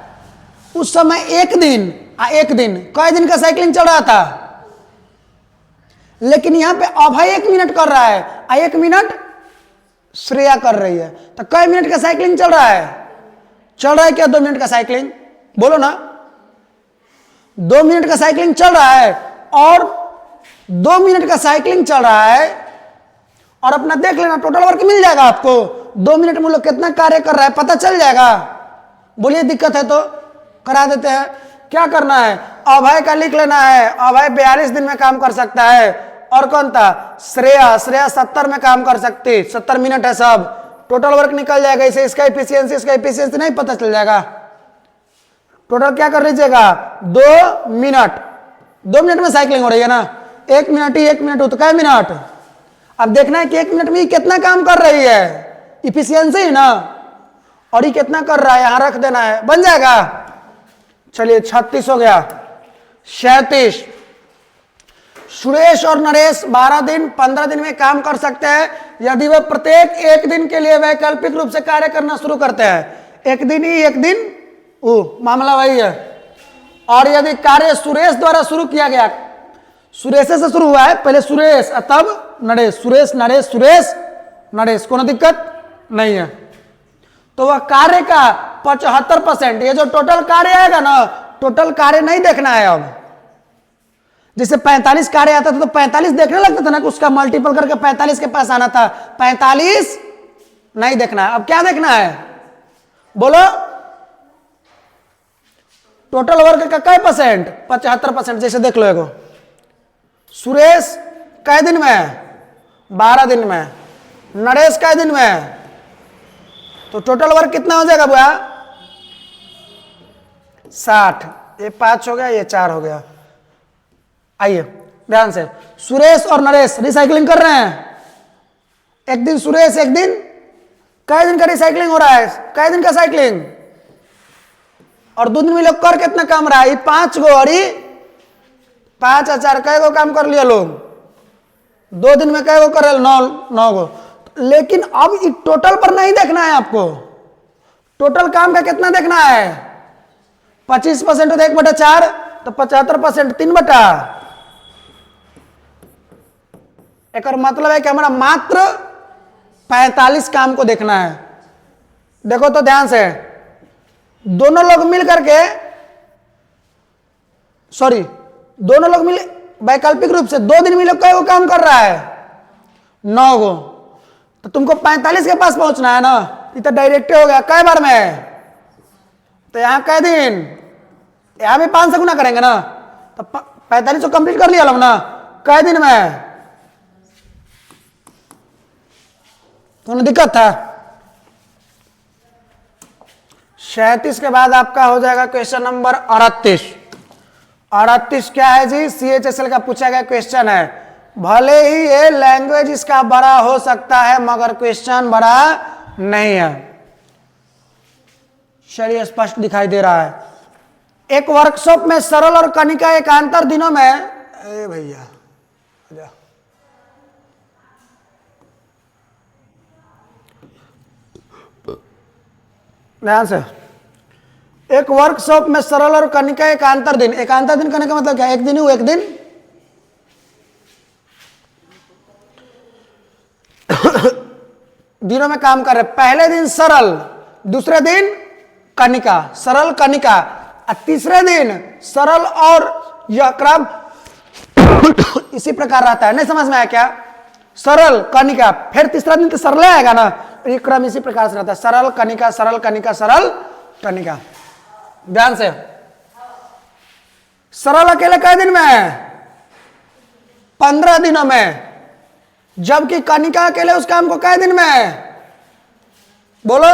उस समय, एक दिन, एक दिन कई दिन का साइकिलिंग चल रहा था, लेकिन यहां पे अभय 1 मिनट कर रहा है, 1 मिनट श्रेया कर रही है, तो कई मिनट का साइकिलिंग चल रहा है? चल रहा है क्या 2 मिनट का साइकिलिंग? बोलो ना, 2 मिनट का साइकिलिंग चल रहा है, और 2 मिनट का साइकिलिंग चल रहा है, और अपना देख लेना टोटल वर्क मिल जाएगा आपको, 2 मिनट में लोग कितना कार्य कर रहा है पता चल जाएगा। बोलिए दिक्कत है तो करा देते हैं। क्या करना है, अभय का लिख लेना है, अभय 42 दिन में काम कर सकता है, और कौन था, श्रेया, श्रेया 70 में काम कर सकती, 70 मिनट है सब, टोटल वर्क निकल जाएगा। इसे इसका एफिशिएंसी नहीं पता चल जाएगा। टोटल क्या कर लीजिएगा, 2 मिनट, 2 मिनट में साइकिलिंग हो रही है ना, 1 मिनट ही 1 मिनट हो तो क्या मिनट। अब देखना है कि 1 मिनट में ये कितना काम कर रही है, इफिशियंसी ना, और ये कितना कर रहा है यहां रख देना है, बन जाएगा। चलिए 36 हो गया। 37, सुरेश और नरेश 12 दिन 15 दिन में काम कर सकते हैं यदि वह प्रत्येक एक दिन के लिए वैकल्पिक रूप से कार्य करना शुरू करते हैं। एक दिन ही एक दिन वो मामला वही है। और यदि कार्य सुरेश द्वारा शुरू किया गया, सुरेश से शुरू हुआ है, पहले सुरेश तब नरेश, सुरेश नरेश सुरेश नरेश, कोनो दिक्कत नहीं है। तो वह कार्य का 75%, ये जो टोटल कार्य आएगा ना, टोटल कार्य नहीं देखना है। अब जैसे 45 कार्य आता था तो 45 देखने लगता था ना, उसका मल्टीपल करके 45 के पास आना था, 45 नहीं देखना है। अब क्या देखना है बोलो, टोटल वर्क का कै परसेंट, 75%। जैसे देख लो, एगो सुरेश कै दिन में, 12 दिन में, नरेश कै दिन में, तो टोटल वर्क कितना हो जाएगा बुआ, 60। ये 5 हो गया, ये 4 हो गया। आइए ध्यान से, सुरेश और नरेश रिसाइकलिंग कर रहे हैं, एक दिन सुरेश, एक दिन, कै दिन का रिसाइकलिंग हो रहा है, कै दिन का साइकिलिंग, और 2 दिन में लोग कर कितना काम रहा है, 5 गो, और 5 और 4 कै गो काम कर लिया लोग, 2 दिन में कै गो कर 9 गो। लेकिन अब टोटल पर नहीं देखना है आपको, टोटल काम का कितना देखना है, 25% तो 1/4, तो 75% 3/। एक और मतलब है कि हमारा मात्र 45 काम को देखना है। देखो तो ध्यान से, दोनों लोग मिल करके, सॉरी, दोनों लोग मिल वैकल्पिक रूप से 2 दिन में लोग कई काम कर रहा है, 9 गो, तो तुमको 45 के पास पहुंचना है ना, ये तो डायरेक्ट हो गया कई बार में, तो यहां कै दिन, यहां भी 5 से गुना करेंगे ना, तो 45 तो कंप्लीट कर लिया लोग ना, कै दिन में, तो दिक्कत था। 37 के बाद आपका हो जाएगा क्वेश्चन नंबर 38। 38 क्या है जी, CHSL का पूछा गया क्वेश्चन है। भले ही ये लैंग्वेज इसका बड़ा हो सकता है मगर क्वेश्चन बड़ा नहीं है। चलिए स्पष्ट दिखाई दे रहा है। एक वर्कशॉप में सरल और कनिका एकांतर दिनों में, अरे भैया ध्यान से, एक वर्कशॉप में सरल और कनिका एकांतर दिन, एकांतर दिन करने का मतलब क्या है, एक दिन ही एक दिन, दिनों में काम कर रहे। पहले दिन सरल, दूसरे दिन कनिका, सरल कनिका, और तीसरे दिन सरल, और यह क्रम इसी प्रकार रहता है। नहीं समझ में आया क्या, सरल कनिका, फिर तीसरा दिन तो सरल आएगा ना, ये क्रम इसी प्रकार से रहता है, सरल कनिका, सरल कनिका, सरल कनिका। ध्यान से, सरल अकेले कई दिन में, 15 दिनों में, जबकि कनिका अकेले उस काम को कई दिन में, बोलो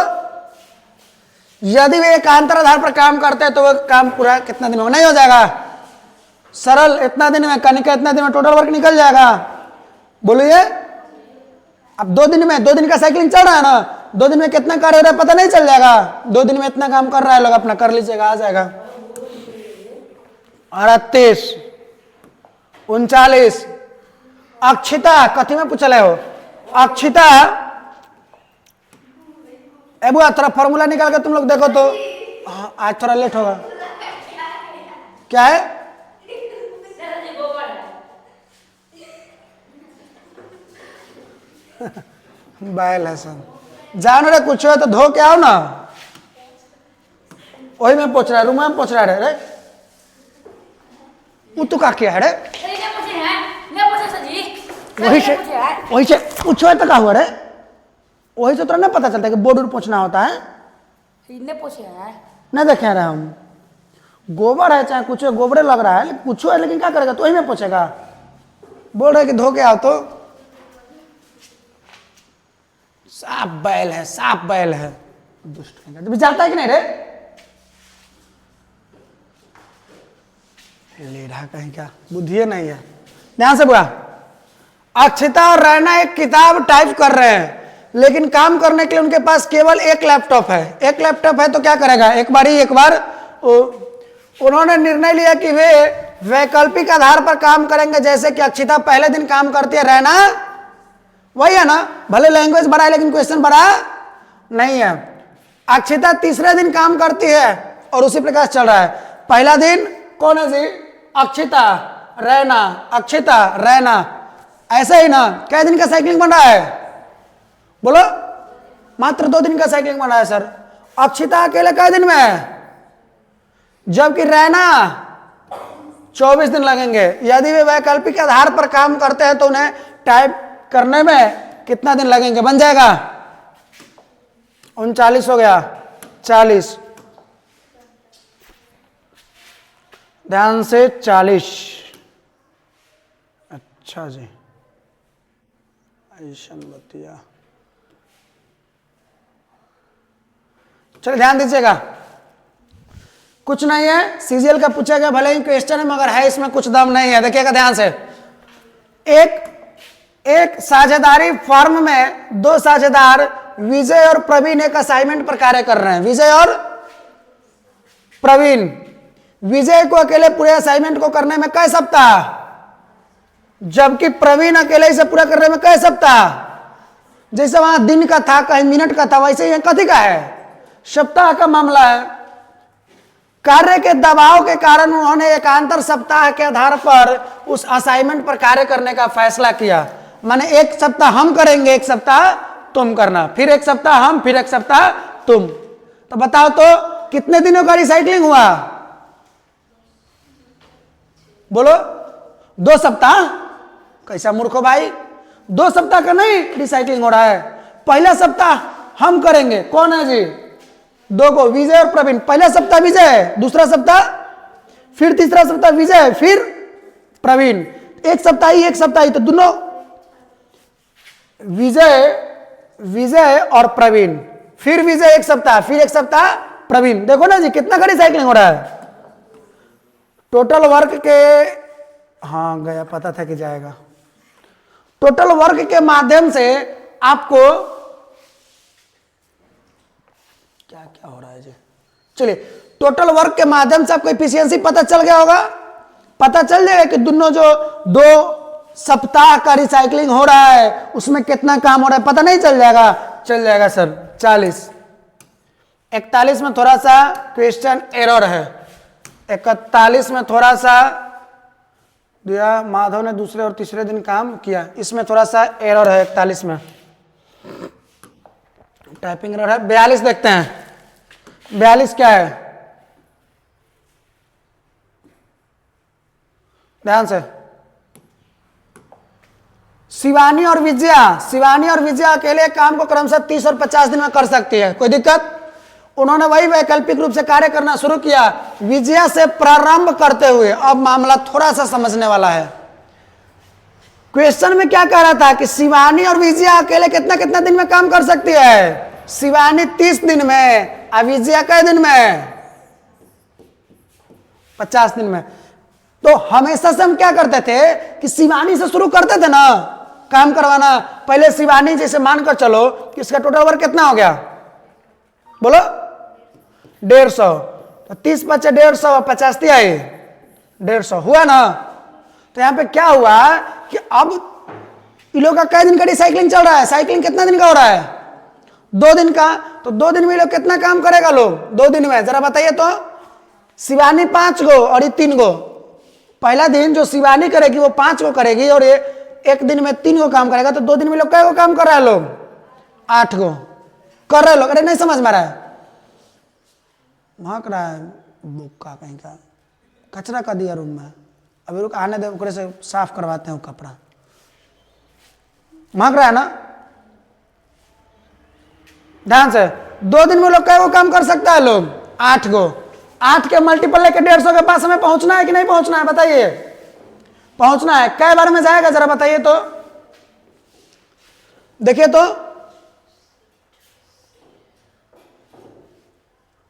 यदि वे एकांतर आधार पर काम करते हैं तो वह काम पूरा कितना दिन में नहीं हो जाएगा? सरल, इतना दिन में, कनिका इतना दिन में टोटल वर्क निकल जाएगा। बोलिए, अब 2 दिन में, 2 दिन का साइकिलिंग चल रहा है ना, 2 दिन में कितना कार्य हो रहा है पता नहीं चल जाएगा? 2 दिन में इतना काम कर रहा है, लोग अपना कर लीजिएगा, आ जाएगा। 38, 39, अक्षिता कथी में पूछले हो? अक्षिता, बुआ थोड़ा फॉर्मूला निकाल के तुम लोग देखो तो। हाँ, आज थोड़ा लेट होगा। क्या है? बैल है सब, जान रहे कुछ हो तो धो के आओ ना। वही में पूछ रहा है, रूम में पूछ रहा है रे। वो तो का क्या है रे? वही से पूछो तो का हुआ रे? वही से तो नहीं पता चलता कि बोर्ड पूछना होता है। नहीं देखे रहे हम, गोबर है चाहे कुछ है, गोबरे लग रहा है, कुछ है लेकिन क्या करेगा? तो वही में पूछेगा। बोल रहे कि धो के आओ तो। साफ बैल है, साफ बैल है। दुष्ट जाता है कि नहीं रे? लेढ़ा कहीं का, बुद्धि नहीं है। ध्यान से बुआ, अक्षिता और रैना एक किताब टाइप कर रहे हैं, लेकिन काम करने के लिए उनके पास केवल एक लैपटॉप है। एक लैपटॉप है तो क्या करेगा? एक बार उन्होंने निर्णय लिया कि वे वैकल्पिक आधार पर काम करेंगे। जैसे कि अक्षिता पहले दिन काम करती है, रैना वही है ना, भले लैंग्वेज बड़ा है लेकिन क्वेश्चन बड़ा नहीं है। अक्षिता तीसरे दिन काम करती है और उसी प्रकार चल रहा है। पहला दिन कौन है जी? अक्षिता, रैना, अक्षिता, रैना, ऐसा ही ना। क्या दिन का साइकिलिंग बन रहा है? बोलो, मात्र 2 दिन का साइकिलिंग बन रहा है सर। अक्षिता अकेले कई दिन में है, जबकि रैना 24 दिन लगेंगे। यदि वे वैकल्पिक आधार पर काम करते हैं तो उन्हें टाइप करने में कितना दिन लगेंगे? बन जाएगा 39 हो गया, 40, ध्यान से 40। अच्छा जी, ऐसा बतिया, चलिए ध्यान दीजिएगा। कुछ नहीं है, सीजीएल का पूछा गया, भले ही क्वेश्चन है मगर है इसमें कुछ दम नहीं है। देखिएगा ध्यान से, एक साझेदारी फर्म में 2 साझेदार विजय और प्रवीण एक असाइनमेंट पर कार्य कर रहे हैं। विजय और प्रवीण, विजय को अकेले पूरे असाइनमेंट को करने में कई सप्ताह, जबकि प्रवीण अकेले इसे पूरा करने में कई सप्ताह। जैसे वहां दिन का था, कहीं मिनट का था, वैसे ही कथी का है? सप्ताह का मामला है। कार्य के दबाव के कारण उन्होंने एकांतर सप्ताह के आधार पर उस असाइनमेंट पर कार्य करने का फैसला किया। माने एक सप्ताह हम करेंगे, एक सप्ताह तुम करना, फिर एक सप्ताह हम, फिर एक सप्ताह तुम। तो बताओ तो कितने दिनों का रिसाइकलिंग हुआ? बोलो, 2 सप्ताह। कैसा मूर्ख हो भाई, 2 सप्ताह का नहीं रिसाइकलिंग हो रहा है। पहला सप्ताह हम करेंगे, कौन है जी? 2 को, विजय और प्रवीण। पहला सप्ताह विजय, दूसरा सप्ताह, फिर तीसरा सप्ताह विजय, फिर प्रवीण। एक सप्ताह ही तो दोनों विजय और प्रवीण, फिर विजय एक सप्ताह, फिर एक सप्ताह प्रवीण। देखो ना जी कितना का रिसाइकलिंग हो रहा है। टोटल वर्क के, हाँ गया, पता था कि जाएगा। टोटल वर्क के माध्यम से आपको क्या क्या हो रहा है जी? चलिए, टोटल वर्क के माध्यम से आपको एफिशिएंसी पता चल गया होगा। पता चल जाएगा कि दोनों जो 2 सप्ताह का रिसाइकलिंग हो रहा है उसमें कितना काम हो रहा है, पता नहीं चल जाएगा? चल जाएगा सर। 40, 41 में थोड़ा सा क्वेश्चन एरर है। 41 में थोड़ा सा दिया, माधव ने दूसरे और तीसरे दिन काम किया, इसमें थोड़ा सा एरर है। 41 में टाइपिंग एरर है। 42 देखते हैं, 42 क्या है? ध्यान से, शिवानी और विजया अकेले काम को क्रमशः 30 और 50 दिन में कर सकती है, कोई दिक्कत? उन्होंने वही वैकल्पिक रूप से कार्य करना शुरू किया विजया से प्रारंभ करते हुए। अब मामला थोड़ा सा समझने वाला है। क्वेश्चन में क्या कह रहा था कि शिवानी और विजया अकेले कितना कितना दिन में काम कर सकती है? शिवानी 30 दिन में, अविजया कई दिन में? 50 दिन में। तो हमेशा से हम क्या करते थे कि शिवानी से शुरू करते थे ना काम करवाना। पहले शिवानी जैसे मानकर चलो कि इसका टोटल वर्क कितना हो गया, बोलो 150। तो 30 × 5 = 150, 50 आई 150 हुआ ना। तो यहां पे क्या हुआ कि अब इन लोग का कई दिन का रिसाइकलिंग चल रहा है? साइकिलिंग कितना दिन का हो रहा है? 2 दिन का। तो 2 दिन में लोग कितना काम करेगा लोग 2 दिन में, जरा बताइए तो। शिवानी 5 गो और ये 3 गो। पहला दिन जो शिवानी करेगी वो 5 गो करेगी और ये 1 दिन में 3 गो काम करेगा। तो 2 दिन में लोग कै गो काम कर रहा है लोग? 8 गो कर रहे लोग। अरे नहीं समझ में आ रहा है? महक रहा है बुक का कहीं का, कचरा का दिया रूम में। अभी रुक आने दे, ओकरे से साफ करवाते हैं वो कपड़ा। महक रहा है ना? ध्यान से। 2 दिन में लोग कै गो काम कर सकता है लोग? 8 गो। 8 के मल्टीपल लेके 150 के पास हमें पहुंचना है कि नहीं पहुंचना है? बताइए। पहुंचना है। कै बार में जाएगा जरा बताइए तो। देखिए तो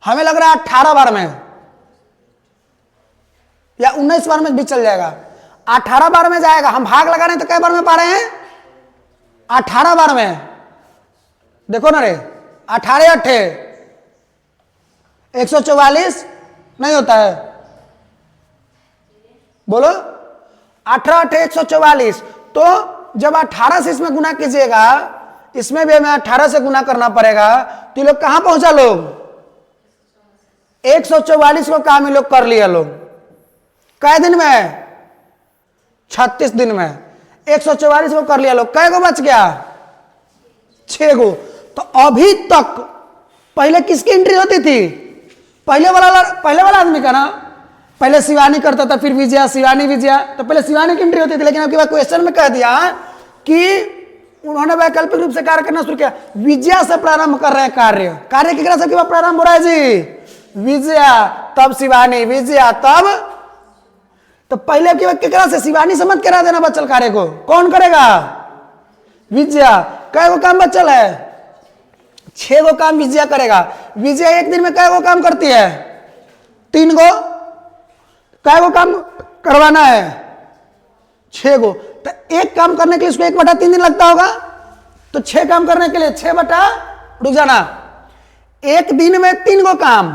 हमें लग रहा है 18 बार में या 19 बार में भी चल जाएगा। 18 बार में जाएगा। हम भाग लगा रहे हैं तो कै बार में पा रहे हैं? 18 बार में। देखो ना रे, 18 8 144 नहीं होता है? बोलो 18 8 144। तो जब 18 से इसमें गुना कीजिएगा, इसमें भी हमें 18 से गुना करना पड़ेगा। तो ये लोग कहां पहुंचा लोग? 144 को काम ये लोग कर लिया लोग। कै दिन में? 36 दिन में 144 को कर लिया लोग। कै गो बच गया? 6 गो। तो अभी तक पहले किसकी एंट्री होती थी? पहले वाला आदमी का ना। पहले शिवानी करता था, फिर विजया, शिवानी विजया। तो पहले शिवानी की एंट्री होती थी। लेकिन आपके बाद क्वेश्चन में कह दिया कि उन्होंने वैकल्पिक रूप से कार्य करना शुरू किया। विजया से प्रारंभ कर रहे हैं कार्य। कार्य कितना से प्रारंभ हो रहा है जी? विजया, तब शिवानी, विजया, तब। तो पहले की केकरा से? शिवानी से मत करा देना बच्चल कार्य को। कौन करेगा? विजया। कै गो काम बच्चल है? 6 गो काम विजया करेगा। विजया 1 दिन में कै गो काम करती है? 3 गो। कै गो काम करवाना है? 6 गो। तो एक काम करने के लिए इसको 1/3 दिन लगता होगा। तो 6 काम करने के लिए 6 बटा, रुक जाना, 1 दिन में 3 गो काम।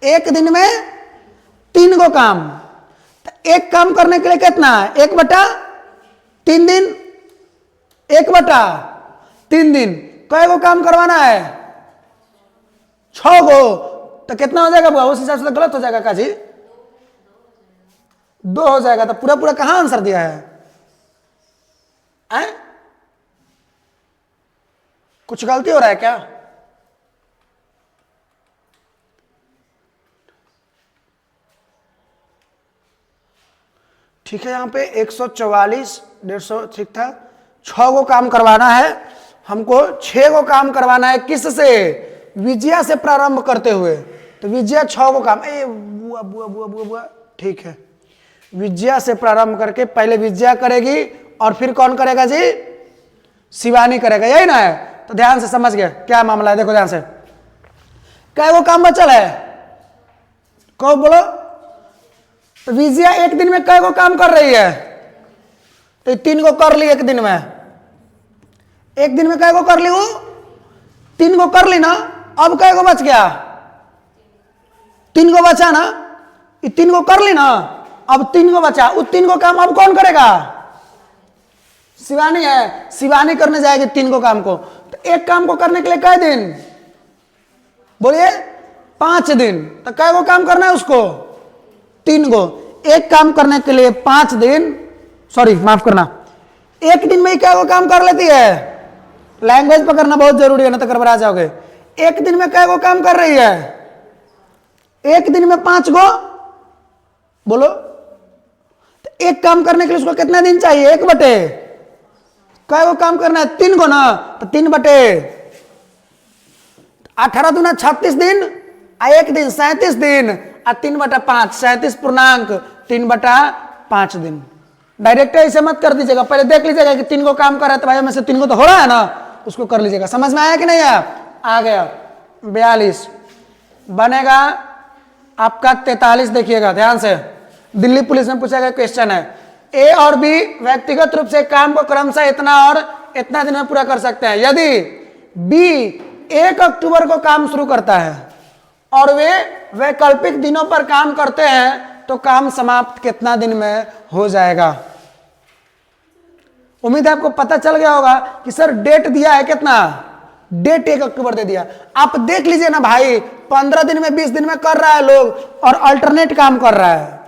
1 दिन में 3 गो काम। तो एक काम करने के लिए कितना? 1/3 दिन। 1/3 दिन। कै गो काम करवाना है? 6 गो। तो कितना हो जाएगा? उस हिसाब से तो गलत हो जाएगा काजी, 2 हो जाएगा। तो पूरा पूरा कहां आंसर दिया है? कुछ गलती हो रहा है क्या? ठीक है, यहां पे 144 150 ठीक था। 6 गो काम करवाना है हमको। 6 गो काम करवाना है। किस से? विजया से प्रारंभ करते हुए। तो विजया 6 गो काम। बुआ बुआ बुआ बुआ बुआ, ठीक है। विजया से प्रारंभ करके पहले विजया करेगी और फिर कौन करेगा जी? शिवानी करेगा। यही ना है? तो ध्यान से समझ गए क्या मामला है। देखो ध्यान से, कै गो काम बचल है? कौन बोलो? तो विजया 1 दिन में कै गो काम कर रही है? तो 3 गो कर ली 1 दिन में। 1 दिन में कै गो कर ली? वो 3 गो कर ली ना। अब कै गो बच गया? 3 गो बचा ना। ये 3 गो कर ली ना। अब 3 गो बचा। उस 3 गो काम अब कौन करेगा? शिवानी है। शिवानी करने जाएगी 3 गो काम को। तो एक काम को करने के लिए कै दिन? बोलिए 5 दिन। तो कै गो काम करना है उसको? 3 गो। एक काम करने के लिए 5 दिन, सॉरी माफ करना, 1 दिन में ही कै गो काम कर लेती है? लैंग्वेज पकड़ना बहुत जरूरी है ना तो गड़बड़ा जाओगे। 1 दिन में कै गो काम कर रही है? 1 दिन में 5 गो। बोलो। तो एक काम करने के लिए उसको कितना दिन चाहिए? 1/, कै गो काम करना है? 3 गो ना। तो 3/, 18 दूना 36 दिन, 1 दिन 37 दिन, 3/5 37 पूर्णांक 3/5 दिन। डायरेक्ट ऐसे मत कर दीजिएगा, पहले देख लीजिएगा कि 3 गो काम कर रहा है तो भाई में से 3 गो तो हो रहा है ना, उसको कर लीजिएगा। समझ में आया कि नहीं? आ गया। 42 बनेगा आपका 43। देखिएगा ध्यान से, दिल्ली पुलिस में पूछा गया क्वेश्चन है। ए और बी व्यक्तिगत रूप से काम को क्रमशः इतना और इतना दिन में पूरा कर सकते हैं। यदि बी 1 अक्टूबर को काम शुरू करता है और वे वैकल्पिक दिनों पर काम करते हैं तो काम समाप्त कितना दिन में हो जाएगा। उम्मीद है आपको पता चल गया होगा कि सर डेट दिया है कितना, डेट 1 अक्टूबर दे दिया। आप देख लीजिए ना भाई, 15 दिन में 20 दिन में कर रहा है लोग और अल्टरनेट काम कर रहा है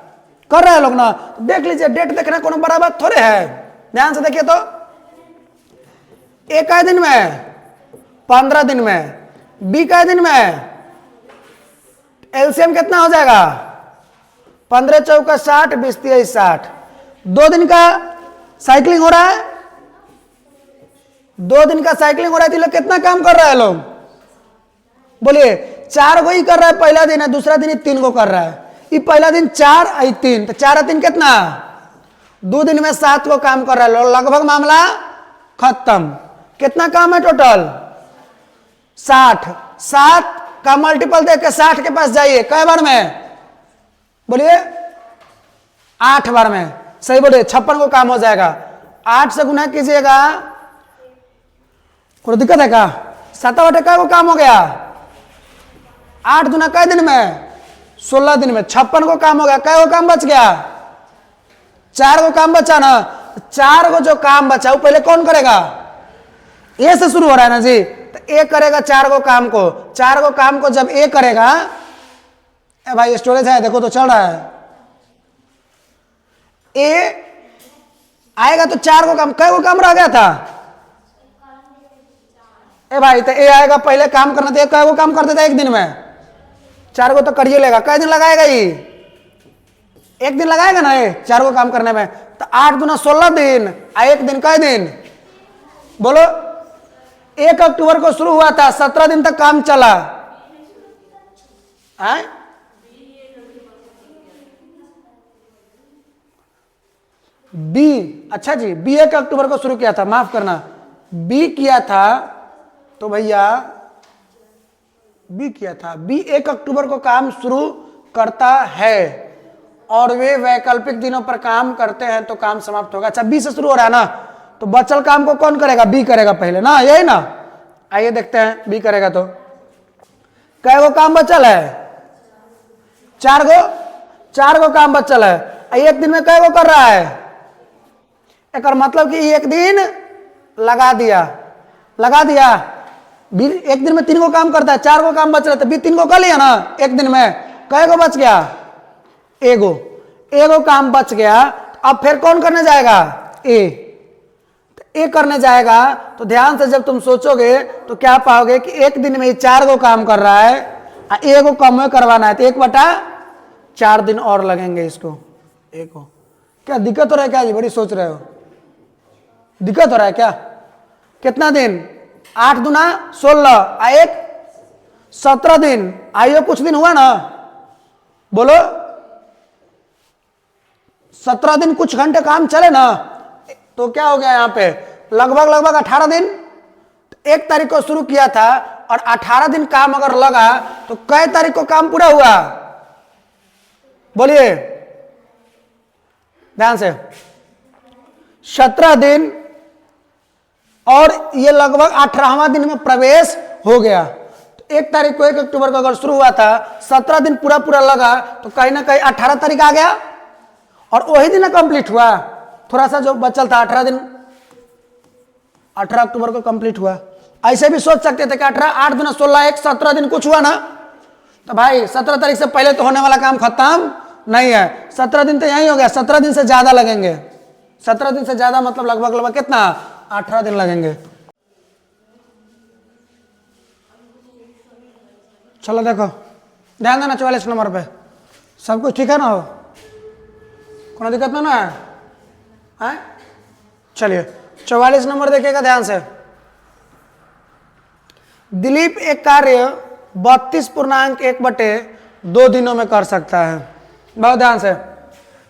लोग ना। देख लीजिए, डेट देखना कोनो बड़ा बात थोड़े है। ध्यान से देखिए तो, एक आए दिन में 15 दिन में, बी का दिन में, एलसीएम कितना हो जाएगा 15 चौका 60, 20 23 60। 2 दिन का साइकिलिंग हो रहा है, 2 दिन का साइकिलिंग हो रहा है तो लोग कितना काम कर रहा है लोग बोलिए। 4 को ही कर रहा है पहला दिन है, दूसरा दिन ही 3 को कर रहा है। ये पहला दिन 4 आई 3 तो 4 3 कितना, 2 दिन में 7 को काम कर रहा है। लगभग मामला खत्म। कितना काम है टोटल 60। 7 का मल्टीपल देख के 60 के पास जाइए, कई बार में बोलिए 8 बार में, सही बोलिए 56 को काम हो जाएगा। 8 से गुना कीजिएगा, कोई दिक्कत है क्या। 7 को काम हो गया, 8 दुना कई दिन में 16 दिन में, 56 को काम हो गया। कै को काम बच गया, 4 को काम बचा ना। 4 को जो काम बचा वो पहले कौन करेगा, ए से शुरू हो रहा है ना जी, तो ए करेगा 4 को काम को। 4 को काम को जब ए करेगा, ए भाई स्टोरेज है देखो तो चल रहा है, ए आएगा तो 4 को काम, कै को काम रह गया था ए भाई, तो ए आएगा पहले काम करना था, कै को काम कर देता 1 दिन में। 4 को तो करिए लेगा, कै दिन लगाएगा ये 1 दिन लगाएगा ना ये 4 को काम करने में। तो 8 दूना 16 दिन, 1 दिन कै दिन बोलो। 1 अक्टूबर को शुरू हुआ था, 17 दिन तक काम चला है? बी, अच्छा जी, बी 1 अक्टूबर को शुरू किया था, माफ करना, बी किया था तो भैया बी किया था, बी 1 अक्टूबर को काम शुरू करता है और वे वैकल्पिक दिनों पर काम करते हैं तो काम समाप्त होगा। अच्छा, बी से शुरू हो रहा है ना, तो बचल काम को कौन करेगा, बी करेगा पहले ना, यही ना। आइए देखते हैं बी करेगा तो कै वो काम बचल है, 4 को काम बचल है। 1 दिन में कै वो कर रहा है, एक मतलब कि 1 दिन लगा दिया। बी 1 दिन में 3 को काम करता है, 4 को काम बच रहा था, बी 3 को कर लिया ना 1 दिन में। कै को बच गया, एगो काम बच गया। अब फिर कौन करने जाएगा, ए करने जाएगा। तो ध्यान से जब तुम सोचोगे तो क्या पाओगे कि 1 दिन में 4 को काम कर रहा है, ए को कम में करवाना है तो 1/4 दिन और लगेंगे इसको, ए को। क्या दिक्कत हो रहा है क्या जी, बड़ी सोच रहे हो, दिक्कत हो रहा है क्या। कितना दिन, 8 दूना 16, 1 17 दिन, आइए कुछ दिन हुआ ना बोलो, 17 दिन कुछ घंटे काम चले ना, तो क्या हो गया यहाँ पे लगभग 18 दिन। 1 तारीख को शुरू किया था और 18 दिन काम अगर लगा तो कै तारीख को काम पूरा हुआ बोलिए ध्यान से, 17 दिन, और ये लगभग 18वां दिन में प्रवेश हो गया। तो 1 तारीख को 1 अक्टूबर को अगर शुरू हुआ था, 17 दिन पूरा लगा तो कहीं ना कहीं 18 तारीख आ गया और वही दिन कंप्लीट हुआ। थोड़ा सा जो बचल था 18 दिन, 18 अक्टूबर को कंप्लीट हुआ। ऐसे भी सोच सकते थे कि 18 8 दूना 16 1 17 दिन कुछ हुआ ना, तो भाई 17 तारीख से पहले तो होने वाला काम खत्म नहीं है। 17 दिन तो यही हो गया, 17 दिन से ज्यादा लगेंगे। 17 दिन से ज्यादा मतलब लगभग कितना, 18 दिन लगेंगे। चलो देखो, ध्यान देना 44 नंबर पे, सब कुछ ठीक है ना, हो कोई दिक्कत ना है। चलिए 44 नंबर देखिएगा ध्यान से। दिलीप एक कार्य 32.1/2 दिनों में कर सकता है। बहुत ध्यान से,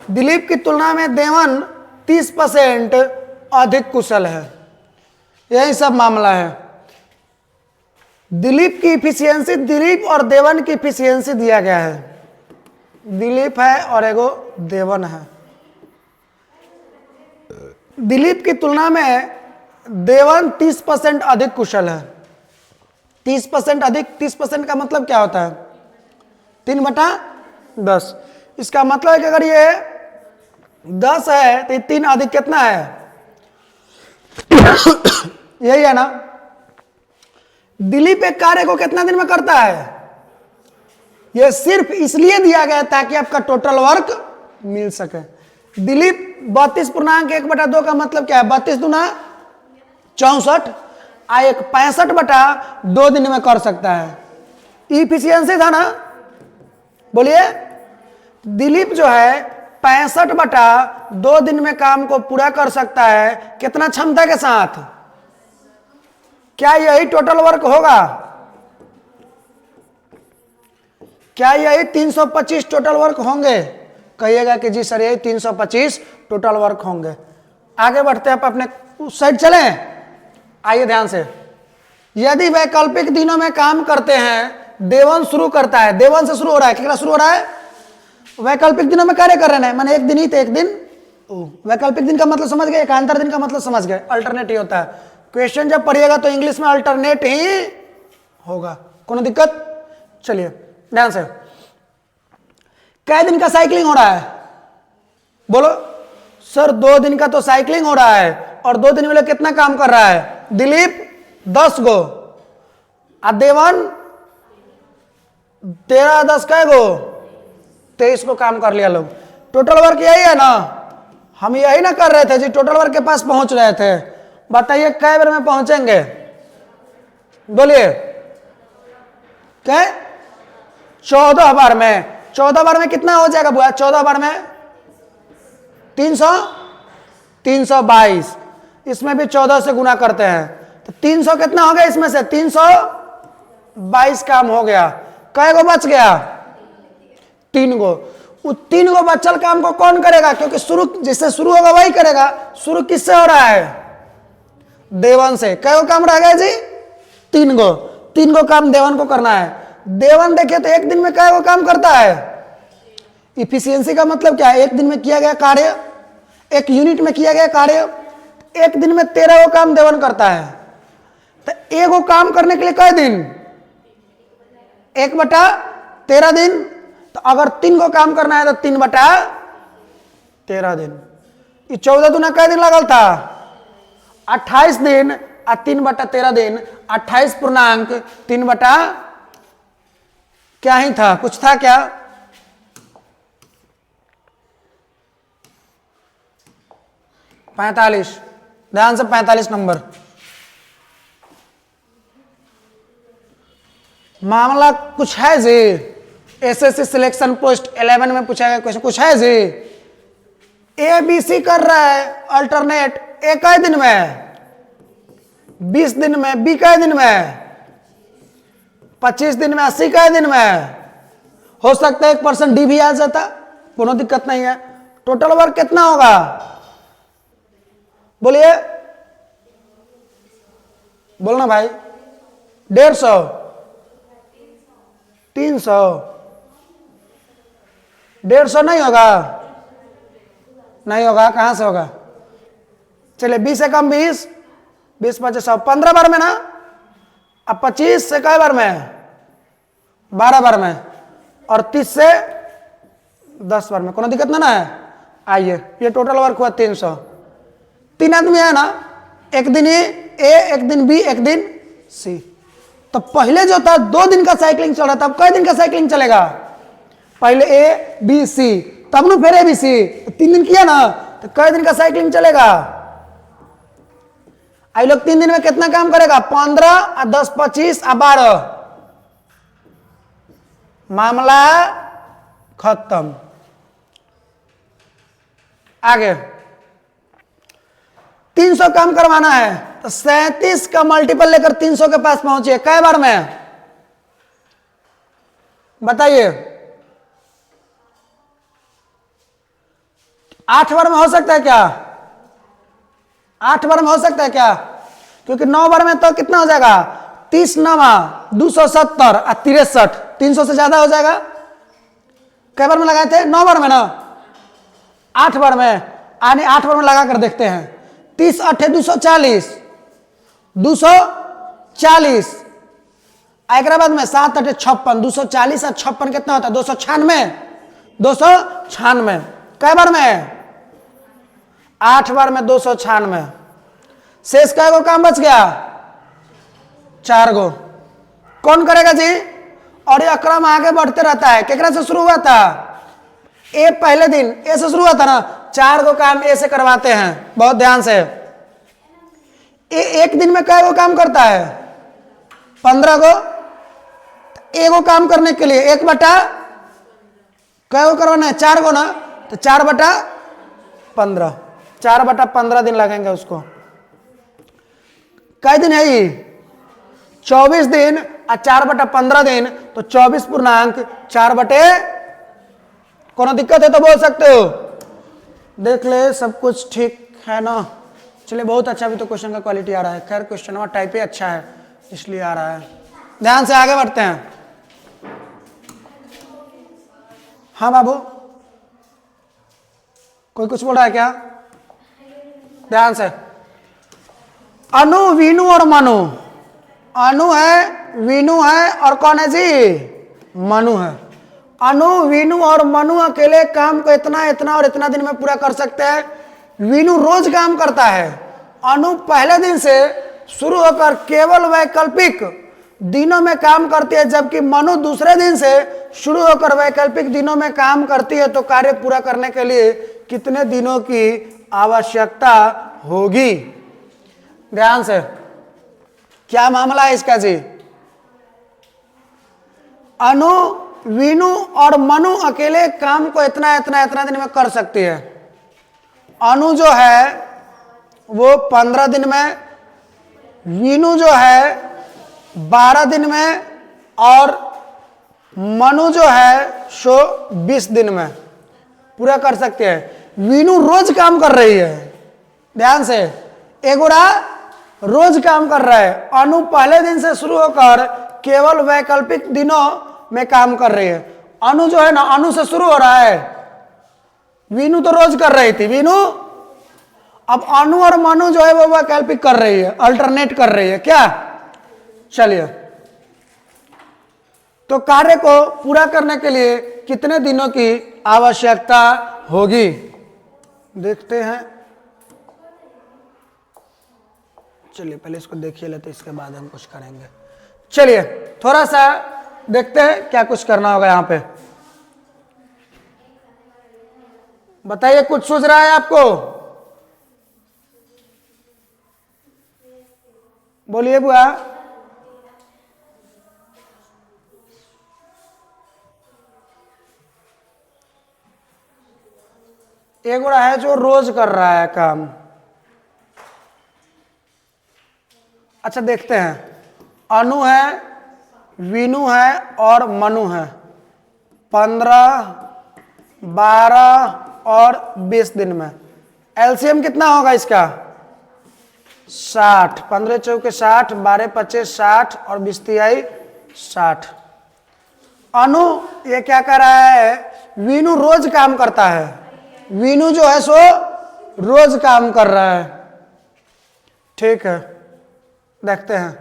दिलीप की तुलना में देवन 30% अधिक कुशल है, यही सब मामला है। दिलीप की इफिशियंसी, दिलीप और देवन की इफिशियंसी दिया गया है। दिलीप है और एगो देवन है। दिलीप की तुलना में देवन 30% अधिक कुशल है। 30% अधिक, 30% का मतलब क्या होता है? 3/10। इसका मतलब है कि अगर ये 10 है तो 3 अधिक कितना है? यही है ना। दिलीप एक कार्य को कितना दिन में करता है? यह सिर्फ इसलिए दिया गया ताकि आपका टोटल वर्क मिल सके। दिलीप 32.1/2 का मतलब क्या है? 32 दूना 64, आ एक 65/2 दिन में कर सकता है। इफिशियंसी था ना, बोलिए। दिलीप जो है 65/2 दिन में काम को पूरा कर सकता है। कितना क्षमता के साथ? क्या यही टोटल वर्क होगा? क्या यही 325 टोटल वर्क होंगे? कहिएगा कि जी सर यही 325 टोटल वर्क होंगे। आगे बढ़ते हैं, आप अपने उस साइड चलें। आइए ध्यान से। यदि वैकल्पिक दिनों में काम करते हैं, देवन शुरू करता है। देवन से शुरू हो रहा है, कितना शुरू हो रहा है? वैकल्पिक दिनों में कार्य कर रहे हैं, मैंने एक दिन ही तो एक दिन। वैकल्पिक दिन का मतलब समझ गए, एकांतर दिन का मतलब समझ गए। अल्टरनेट ही होता है। क्वेश्चन जब पढ़िएगा तो इंग्लिश में अल्टरनेट ही होगा, कोनो दिक्कत? चलिए ध्यान से। कै दिन का साइकिलिंग हो रहा है? बोलो सर 2 दिन का तो साइकिलिंग हो रहा है, और 2 दिन में कितना काम कर रहा है? दिलीप 10 गो, और देवन 13 10 कै गो? 23 को काम कर लिया लोग। टोटल वर्क यही है ना? हम यही ना कर रहे थे जी, टोटल वर्क के पास पहुंच रहे थे। बताइए कै बार में पहुंचेंगे? बोलिए कै? 14 बार में। 14 बार में कितना हो जाएगा बुआ? 14 बार में 322। इसमें भी 14 से गुना करते हैं तो 300 कितना हो गया? इसमें से 322 काम हो गया। कै गो बच गया? 3 गो। उस 3 गो बचल काम को कौन करेगा? क्योंकि शुरू जिससे शुरू होगा वही करेगा। शुरू किससे हो रहा है? देवन से। कै गो काम रह गया जी? 3 गो। 3 गो काम देवन को करना है। देवन देखिए तो एक दिन में कै गो काम करता है? इफिशियंसी का मतलब क्या है? एक दिन में किया गया कार्य, एक यूनिट में किया गया कार्य, एक दिन में 13 गो काम देवन करता है। तो एक गो काम करने के लिए कै दिन? 1/13 दिन। तो अगर 3 गो काम करना है तो 3/13 दिन। ये 14 दूना कै दिन लगल था? 28 दिन। और 3/13 दिन 28.3 क्या ही था? कुछ था क्या? (45). ध्यान से 45 नंबर। मामला कुछ है जी? एसएससी सिलेक्शन पोस्ट 11 में पूछा गया क्वेश्चन, कुछ है जी? ए बी सी कर रहा है अल्टरनेट। ए कै दिन में? 20 दिन में। बी कै दिन में? 25 दिन में। 80 कै दिन में? हो सकता है 1% डी भी आ जाता, कोनो दिक्कत नहीं है। टोटल वर्क कितना होगा? बोलिए, बोलना भाई। 150, 300, 150 नहीं होगा? नहीं होगा, कहां से होगा? चलिए 20 से कम 20, 20 5 100, 15 बार में ना। अब 25 से कै बार में? 12 बार में। और 30 से 10 बार में। कोनो दिक्कत ना है? आइए, ये टोटल वर्क हुआ 300। 3 आदमी है ना, एक दिन ए, एक दिन बी, एक दिन सी। तो पहले जो था 2 दिन का साइकिलिंग चल रहा था, अब कै दिन का साइकिलिंग चलेगा? पहले ए बी सी, तब न फिर ए बी सी। 3 दिन किया ना, तो कै दिन का साइकिलिंग चलेगा? आई लोग 3 दिन में कितना काम करेगा? 15 और 10 25 और 12। मामला खत्म। आगे 300 काम करवाना है तो 37 का मल्टीपल लेकर 300 के पास पहुंचिए। कै बार में? बताइए। 8 बार में हो सकता है क्या? 8 बार में हो सकता है क्या? क्योंकि 9 बार में तो कितना हो जाएगा? 30 नवा 270 और 63, 300 से ज्यादा हो जाएगा। कै बार में लगाए थे? 9 बार में ना, 8 बार में, यानी 8 बार में लगा कर देखते हैं। 30 8 240, 240, एक बाद में 7 8 56, 240 और 56 कितना होता है? 296, 296। कै बार में? 8 बार में 296। शेष कै गो काम बच गया? 4 गो। कौन करेगा जी? और ये क्रम आगे बढ़ते रहता है। केकरा से शुरू हुआ था? ए पहले दिन ए से शुरू हुआ था ना, 4 गो काम ए से करवाते हैं, बहुत ध्यान से। ए एक दिन में कै गो काम करता है? 15 गो। एगो काम करने के लिए 1 बटा कै गो करवाना है? 4 गो ना, तो 4 बटा 15, 4 बटा 15 दिन लगेंगे उसको। कै दिन है ये? 24 दिन और 4 बटा 15 दिन, तो 24 पूर्णांक 4 बटे। कोनो दिक्कत है तो बोल सकते हो। देख ले सब कुछ ठीक है ना? चलिए बहुत अच्छा, भी तो क्वेश्चन का क्वालिटी आ रहा है। खैर क्वेश्चन का टाइप ही अच्छा है इसलिए आ रहा है। ध्यान से आगे बढ़ते हैं। हाँ बाबू, कोई कुछ बोल रहा है क्या? ध्यान से। अनु, वीनू और मनु। अनु है, वीनू है और कौन है जी? मनु है। अनु, वीनू और मनु अकेले काम को इतना इतना और इतना दिन में पूरा कर सकते हैं। वीनू रोज काम करता है। अनु पहले दिन से शुरू होकर केवल वैकल्पिक दिनों में काम करती है, जबकि मनु दूसरे दिन से शुरू होकर वैकल्पिक दिनों में काम करती है। तो कार्य पूरा करने के लिए कितने दिनों की आवश्यकता होगी? ध्यान से, क्या मामला है इसका जी? अनु, वीनू और मनु अकेले काम को इतना इतना इतना दिन में कर सकती है। अनु जो है वो 15 दिन में, वीनू जो है 12 दिन में और मनु जो है सो 20 दिन में पूरा कर सकते हैं। वीनू रोज काम कर रही है। ध्यान से, एगोड़ा रोज काम कर रहा है। अनु पहले दिन से शुरू होकर केवल वैकल्पिक दिनों में काम कर रही है। अनु जो है ना, अनु से शुरू हो रहा है। वीनू तो रोज कर रही थी। वीनू, अब अनु और मनु जो है वो वैकल्पिक कर रही है, अल्टरनेट कर रही है। क्या? चलिए, तो कार्य को पूरा करने के लिए कितने दिनों की आवश्यकता होगी? देखते हैं। चलिए पहले इसको देखिए लेते, इसके बाद हम कुछ करेंगे। चलिए थोड़ा सा देखते हैं क्या कुछ करना होगा यहां पे। बताइए, कुछ सूझ रहा है आपको? बोलिए बुआ। एक बड़ा है जो रोज कर रहा है काम। अच्छा देखते हैं, अनु है, वीनू है और मनु है। 15, 12 और 20 दिन में एलसीएम कितना होगा इसका? 60। 15 चौके 60, 12 25 60 और 20 तिहाई 60। अनु ये क्या कर रहा है? वीनू रोज काम करता है। वीनू जो है सो रोज काम कर रहा है। ठीक है, देखते हैं।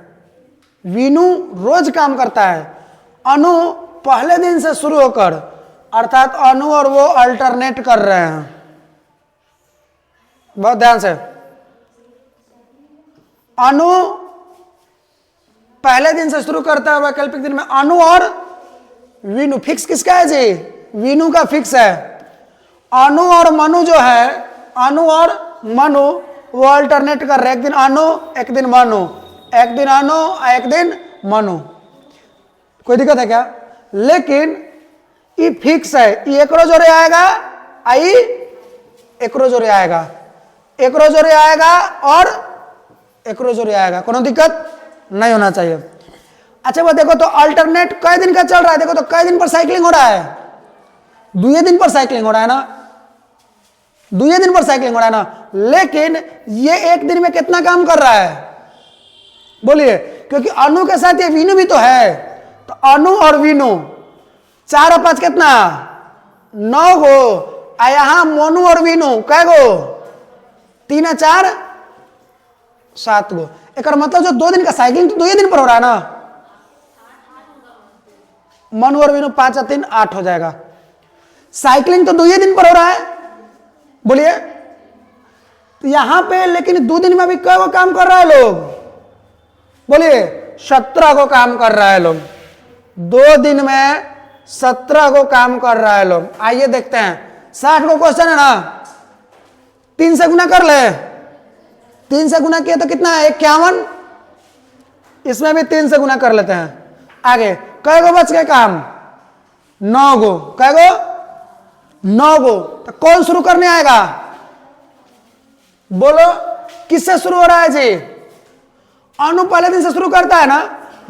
वीनू रोज काम करता है। अनु पहले दिन से शुरू होकर, अर्थात अनु और वो अल्टरनेट कर रहे हैं। बहुत ध्यान से। अनु पहले दिन से शुरू करता है वैकल्पिक दिन में। अनु और वीनू, फिक्स किसका है जी? वीनू का फिक्स है। अनु और मनु जो है, अनु और मनु वो अल्टरनेट कर रहे हैं। एक दिन अनु, एक दिन मनु, एक दिन अनु, एक दिन मनु। कोई दिक्कत है क्या? लेकिन ये फिक्स है। ये एकरो जोरे आएगा, आई एकरो जोरे आएगा, एकरो जोरे आएगा और एकरो जोरे आएगा। कोनो दिक्कत नहीं होना चाहिए। अच्छा वो देखो तो अल्टरनेट कई दिन का चल रहा है। देखो तो कई दिन पर साइकिलिंग हो रहा है? 2 दिन पर साइकिलिंग हो रहा है ना? 2 दिन पर साइकिलिंग हो रहा है ना? लेकिन ये एक दिन में कितना काम कर रहा है? बोलिए, क्योंकि अनु के साथ ये वीनू भी तो है, तो अनु और वीनू 4 और 5 कितना 9 गो, आ यहां मोनू और वीनू कै गो 3 और 4 7 गो। एक मतलब जो 2 दिन का साइकिलिंग तो 2 ही दिन पर हो रहा है ना, मनु और वीनू 5 और 3 8 हो जाएगा। साइकिलिंग तो 2 ही दिन पर हो रहा है, बोलिए। तो यहां पे लेकिन 2 दिन में अभी कै गो काम कर रहा है लोग, बोलिए 17 को काम कर रहा है लोग। 2 दिन में 17 को काम कर रहा है लोग। आइए देखते हैं, 60 को क्वेश्चन है ना, 3 से गुना कर ले, 3 से गुना किया तो कितना है 51, इसमें भी 3 से गुना कर लेते हैं। आगे कै गो बच गए काम 9 गो, कै गो 9 गो। तो कौन शुरू करने आएगा, बोलो किससे शुरू हो रहा है जी, अनु पहले दिन से शुरू करता है ना,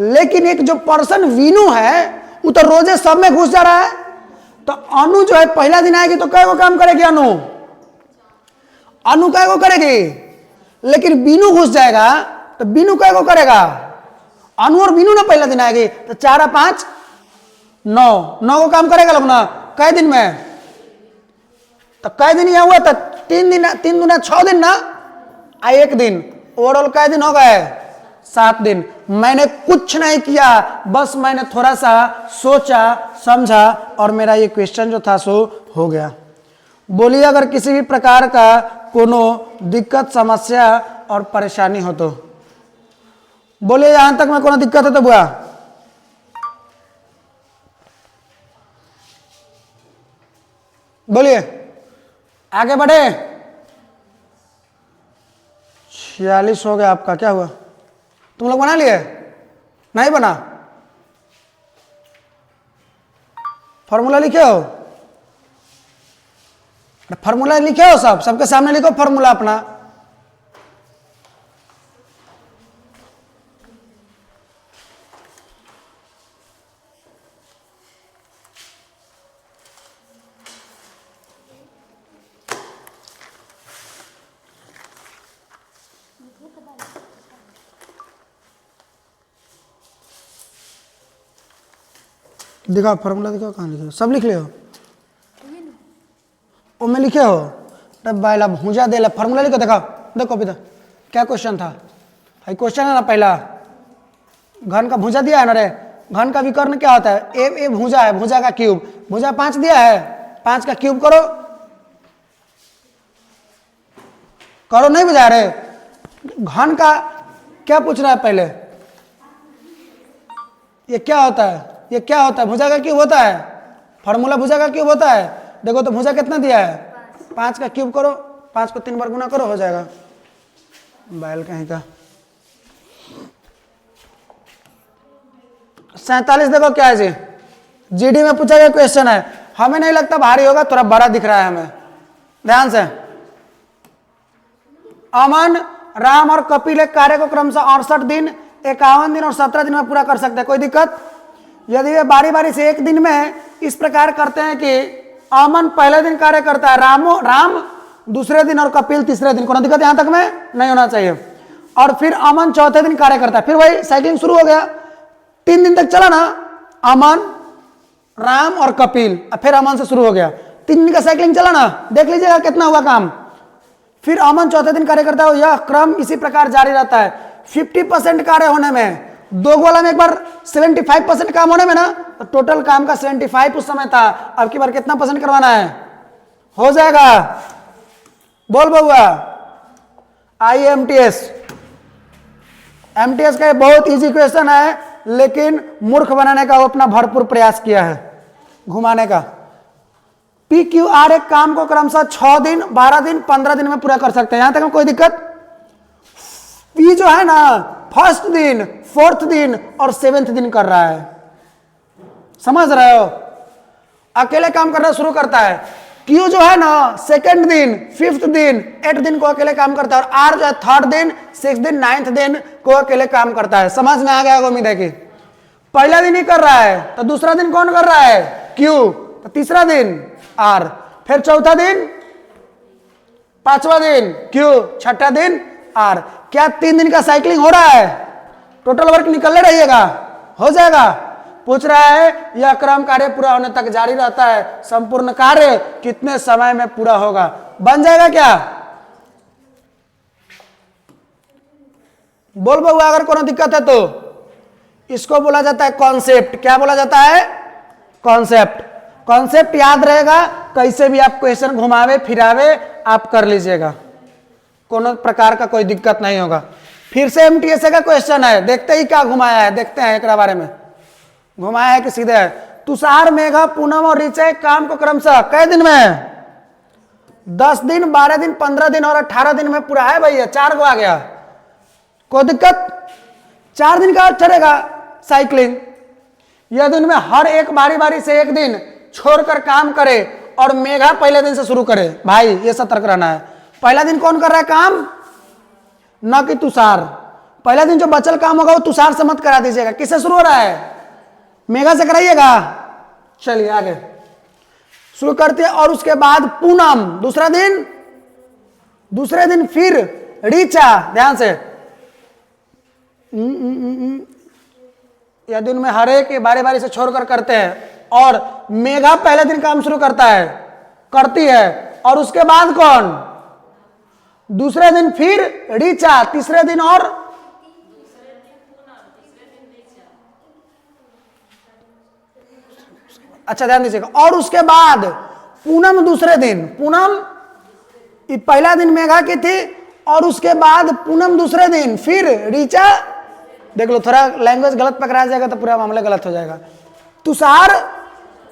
लेकिन एक जो पर्सन वीनू है वो तो रोजे सब में घुस जा रहा है, तो अनु जो है पहला दिन आएगी तो कै गो काम करेगी, अनु कै गो करेगी, लेकिन बीनू घुस जाएगा तो बीनू कै गो करेगा, अनु और बीनू ना पहला दिन आएगी, तो 4 और 5 9 को काम करेगा लोग ना, कै दिन में, तो कै दिन यहां हुआ, तो 3 दिन, 3 दूना 6 दिन ना, 1 दिन, ओवरऑल कै दिन हो गए 7 दिन। मैंने कुछ नहीं किया, बस मैंने थोड़ा सा सोचा समझा और मेरा ये क्वेश्चन जो था सो हो गया। बोलिए अगर किसी भी प्रकार का कोनो दिक्कत समस्या और परेशानी हो तो, बोलिए यहां तक में कोनो दिक्कत है तो बुआ, बोलिए आगे बढ़े। 46 हो गया आपका, क्या हुआ, तुम लोग बना लिए, नहीं बना, फॉर्मूला लिखे हो, फॉर्मूला लिखे हो, सबके सामने लिखो फॉर्मूला अपना। दिखाओ फॉर्मूला, दिखाओ कहाँ लिखे हो, सब लिख ले हो, ओ में लिखे हो, अरे बाइला भूजा दे, फॉर्मूला लिखो, दिखाओ, देखो कॉपी, क्या क्वेश्चन था, भाई क्वेश्चन है ना पहला, घन का भूजा दिया है ना रे, घन का विकर्ण क्या होता है, ए भूजा है, भूजा का क्यूब, भूजा 5 दिया है, 5 का क्यूब करो, करो नहीं बुझा रहे, घन का क्या पूछ रहा है पहले, ये क्या होता है, ये क्या होता है, भुजा का क्यूब होता है, फॉर्मूला भुजा का क्यूब होता है। देखो तो भुजा कितना दिया है 5 का क्यूब करो, 5 को 3 बार गुना करो, हो जाएगा। बैल कहीं का 47 देखो क्या है जी, जीडी में पूछा गया क्वेश्चन है, हमें नहीं लगता भारी होगा, थोड़ा बड़ा दिख रहा है हमें, ध्यान से। अमन, राम और कपिल एक कार्य को क्रमशः 68 दिन, 51 दिन और 17 दिन में पूरा कर सकते हैं, कोई दिक्कत। यदि वे बारी बारी से एक दिन में इस प्रकार करते हैं कि अमन पहले दिन कार्य करता है, राम दूसरे दिन और कपिल तीसरे दिन, कोई दिक्कत यहां तक में नहीं होना चाहिए। और फिर अमन चौथे दिन कार्य करता है, फिर वही साइकिलिंग शुरू हो गया, 3 दिन तक चला ना, अमन, राम और कपिल, फिर अमन से शुरू हो गया, 3 दिन का साइकिलिंग चला ना, देख लीजिएगा कितना हुआ काम। फिर अमन चौथे दिन कार्य करता है, यह क्रम इसी प्रकार जारी रहता है। 50% कार्य होने में, 2 वाला में एक बार 75% काम होने में ना, तो टोटल काम का 75 उस समय था, अब की बार कितना % करवाना है, हो जाएगा, बोल बउआ। आइए एमटीएस का बहुत इजी क्वेश्चन है, लेकिन मूर्ख बनाने का वो अपना भरपूर प्रयास किया है, घुमाने का। PQR एक काम को क्रमशः 6 दिन, 12 दिन, 15 दिन में पूरा कर सकते हैं, यहां तक में कोई दिक्कत। P जो है ना, फर्स्ट दिन, 4th दिन और 7th दिन कर रहा है, समझ रहे हो, अकेले काम करना शुरू करता है। Q जो है ना, 2nd दिन, 5th दिन, 8th दिन को अकेले काम करता है, और R जो है 3rd दिन, 6th दिन, 9th दिन को अकेले काम करता है। समझ में आ गया होगा उम्मीद है कि पहला दिन ही कर रहा है, तो दूसरा दिन कौन कर रहा है, Q, तो तीसरा दिन R, फिर चौथा दिन, 5वां दिन Q, 6ठा दिन R। क्या 3 दिन का साइकिलिंग हो रहा है, टोटल वर्क निकलने रहिएगा, हो जाएगा। पूछ रहा है यह क्रम कार्य पूरा होने तक जारी रहता है, संपूर्ण कार्य कितने समय में पूरा होगा? बन जाएगा क्या? बोल बउआ अगर कोनो दिक्कत है तो। इसको बोला जाता है कॉन्सेप्ट। क्या बोला जाता है? कॉन्सेप्ट। कॉन्सेप्ट याद रहेगा, कैसे भी आप क्वेश्चन घुमावे फिरावे आप कर लीजिएगा, कोनो प्रकार का कोई दिक्कत नहीं होगा। फिर से एमटीएस का क्वेश्चन है, देखते ही क्या घुमाया है, देखते हैं एक बारे में घुमाया है कि सीधे है। तुषार, मेघा, पूनम और ऋचा काम को क्रमशः कई दिन में? 10 दिन, 12 दिन, 15 दिन और 18 दिन में पूरा है भैया। 4 को आ गया, कोई दिक्कत? 4 दिन का चलेगा साइकिलिंग। यह दिन में हर एक बारी बारी से एक दिन छोड़कर काम करे और मेघा पहले दिन से शुरू करे। भाई ये सतर्क रहना है। पहला दिन कौन कर रहा है काम? न कि तुषार। पहला दिन जो बचल काम होगा वो तुषार से मत करा दीजिएगा। किससे शुरू हो रहा है? मेघा से कराइएगा। चलिए आगे शुरू करते हैं। और उसके बाद पूनम दूसरे दिन फिर ऋचा, ध्यान से। यह दिन में हर एक बारी बारी से छोड़कर करते हैं और मेघा पहले दिन काम शुरू करती है। और उसके बाद कौन? दूसरे दिन फिर ऋचा, तीसरे दिन और अच्छा ध्यान दीजिएगा। और उसके बाद पूनम दूसरे दिन। पूनम पहला दिन मेघा की थी और उसके बाद पूनम दूसरे दिन, फिर ऋचा। देख लो थोड़ा लैंग्वेज गलत पकड़ा जाएगा तो पूरा मामला गलत हो जाएगा। तुषार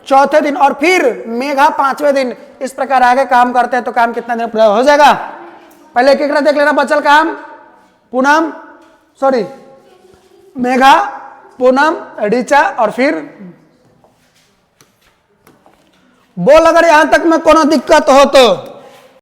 चौथे दिन और फिर मेघा 5वें दिन। इस प्रकार आगे काम करते हैं तो काम कितना दिन पूरा हो जाएगा? पहले एक देख लेना बचल काम। पूनम मेघा, पूनम, ऋचा और फिर बोल। अगर यहां तक में कोनो दिक्कत हो तो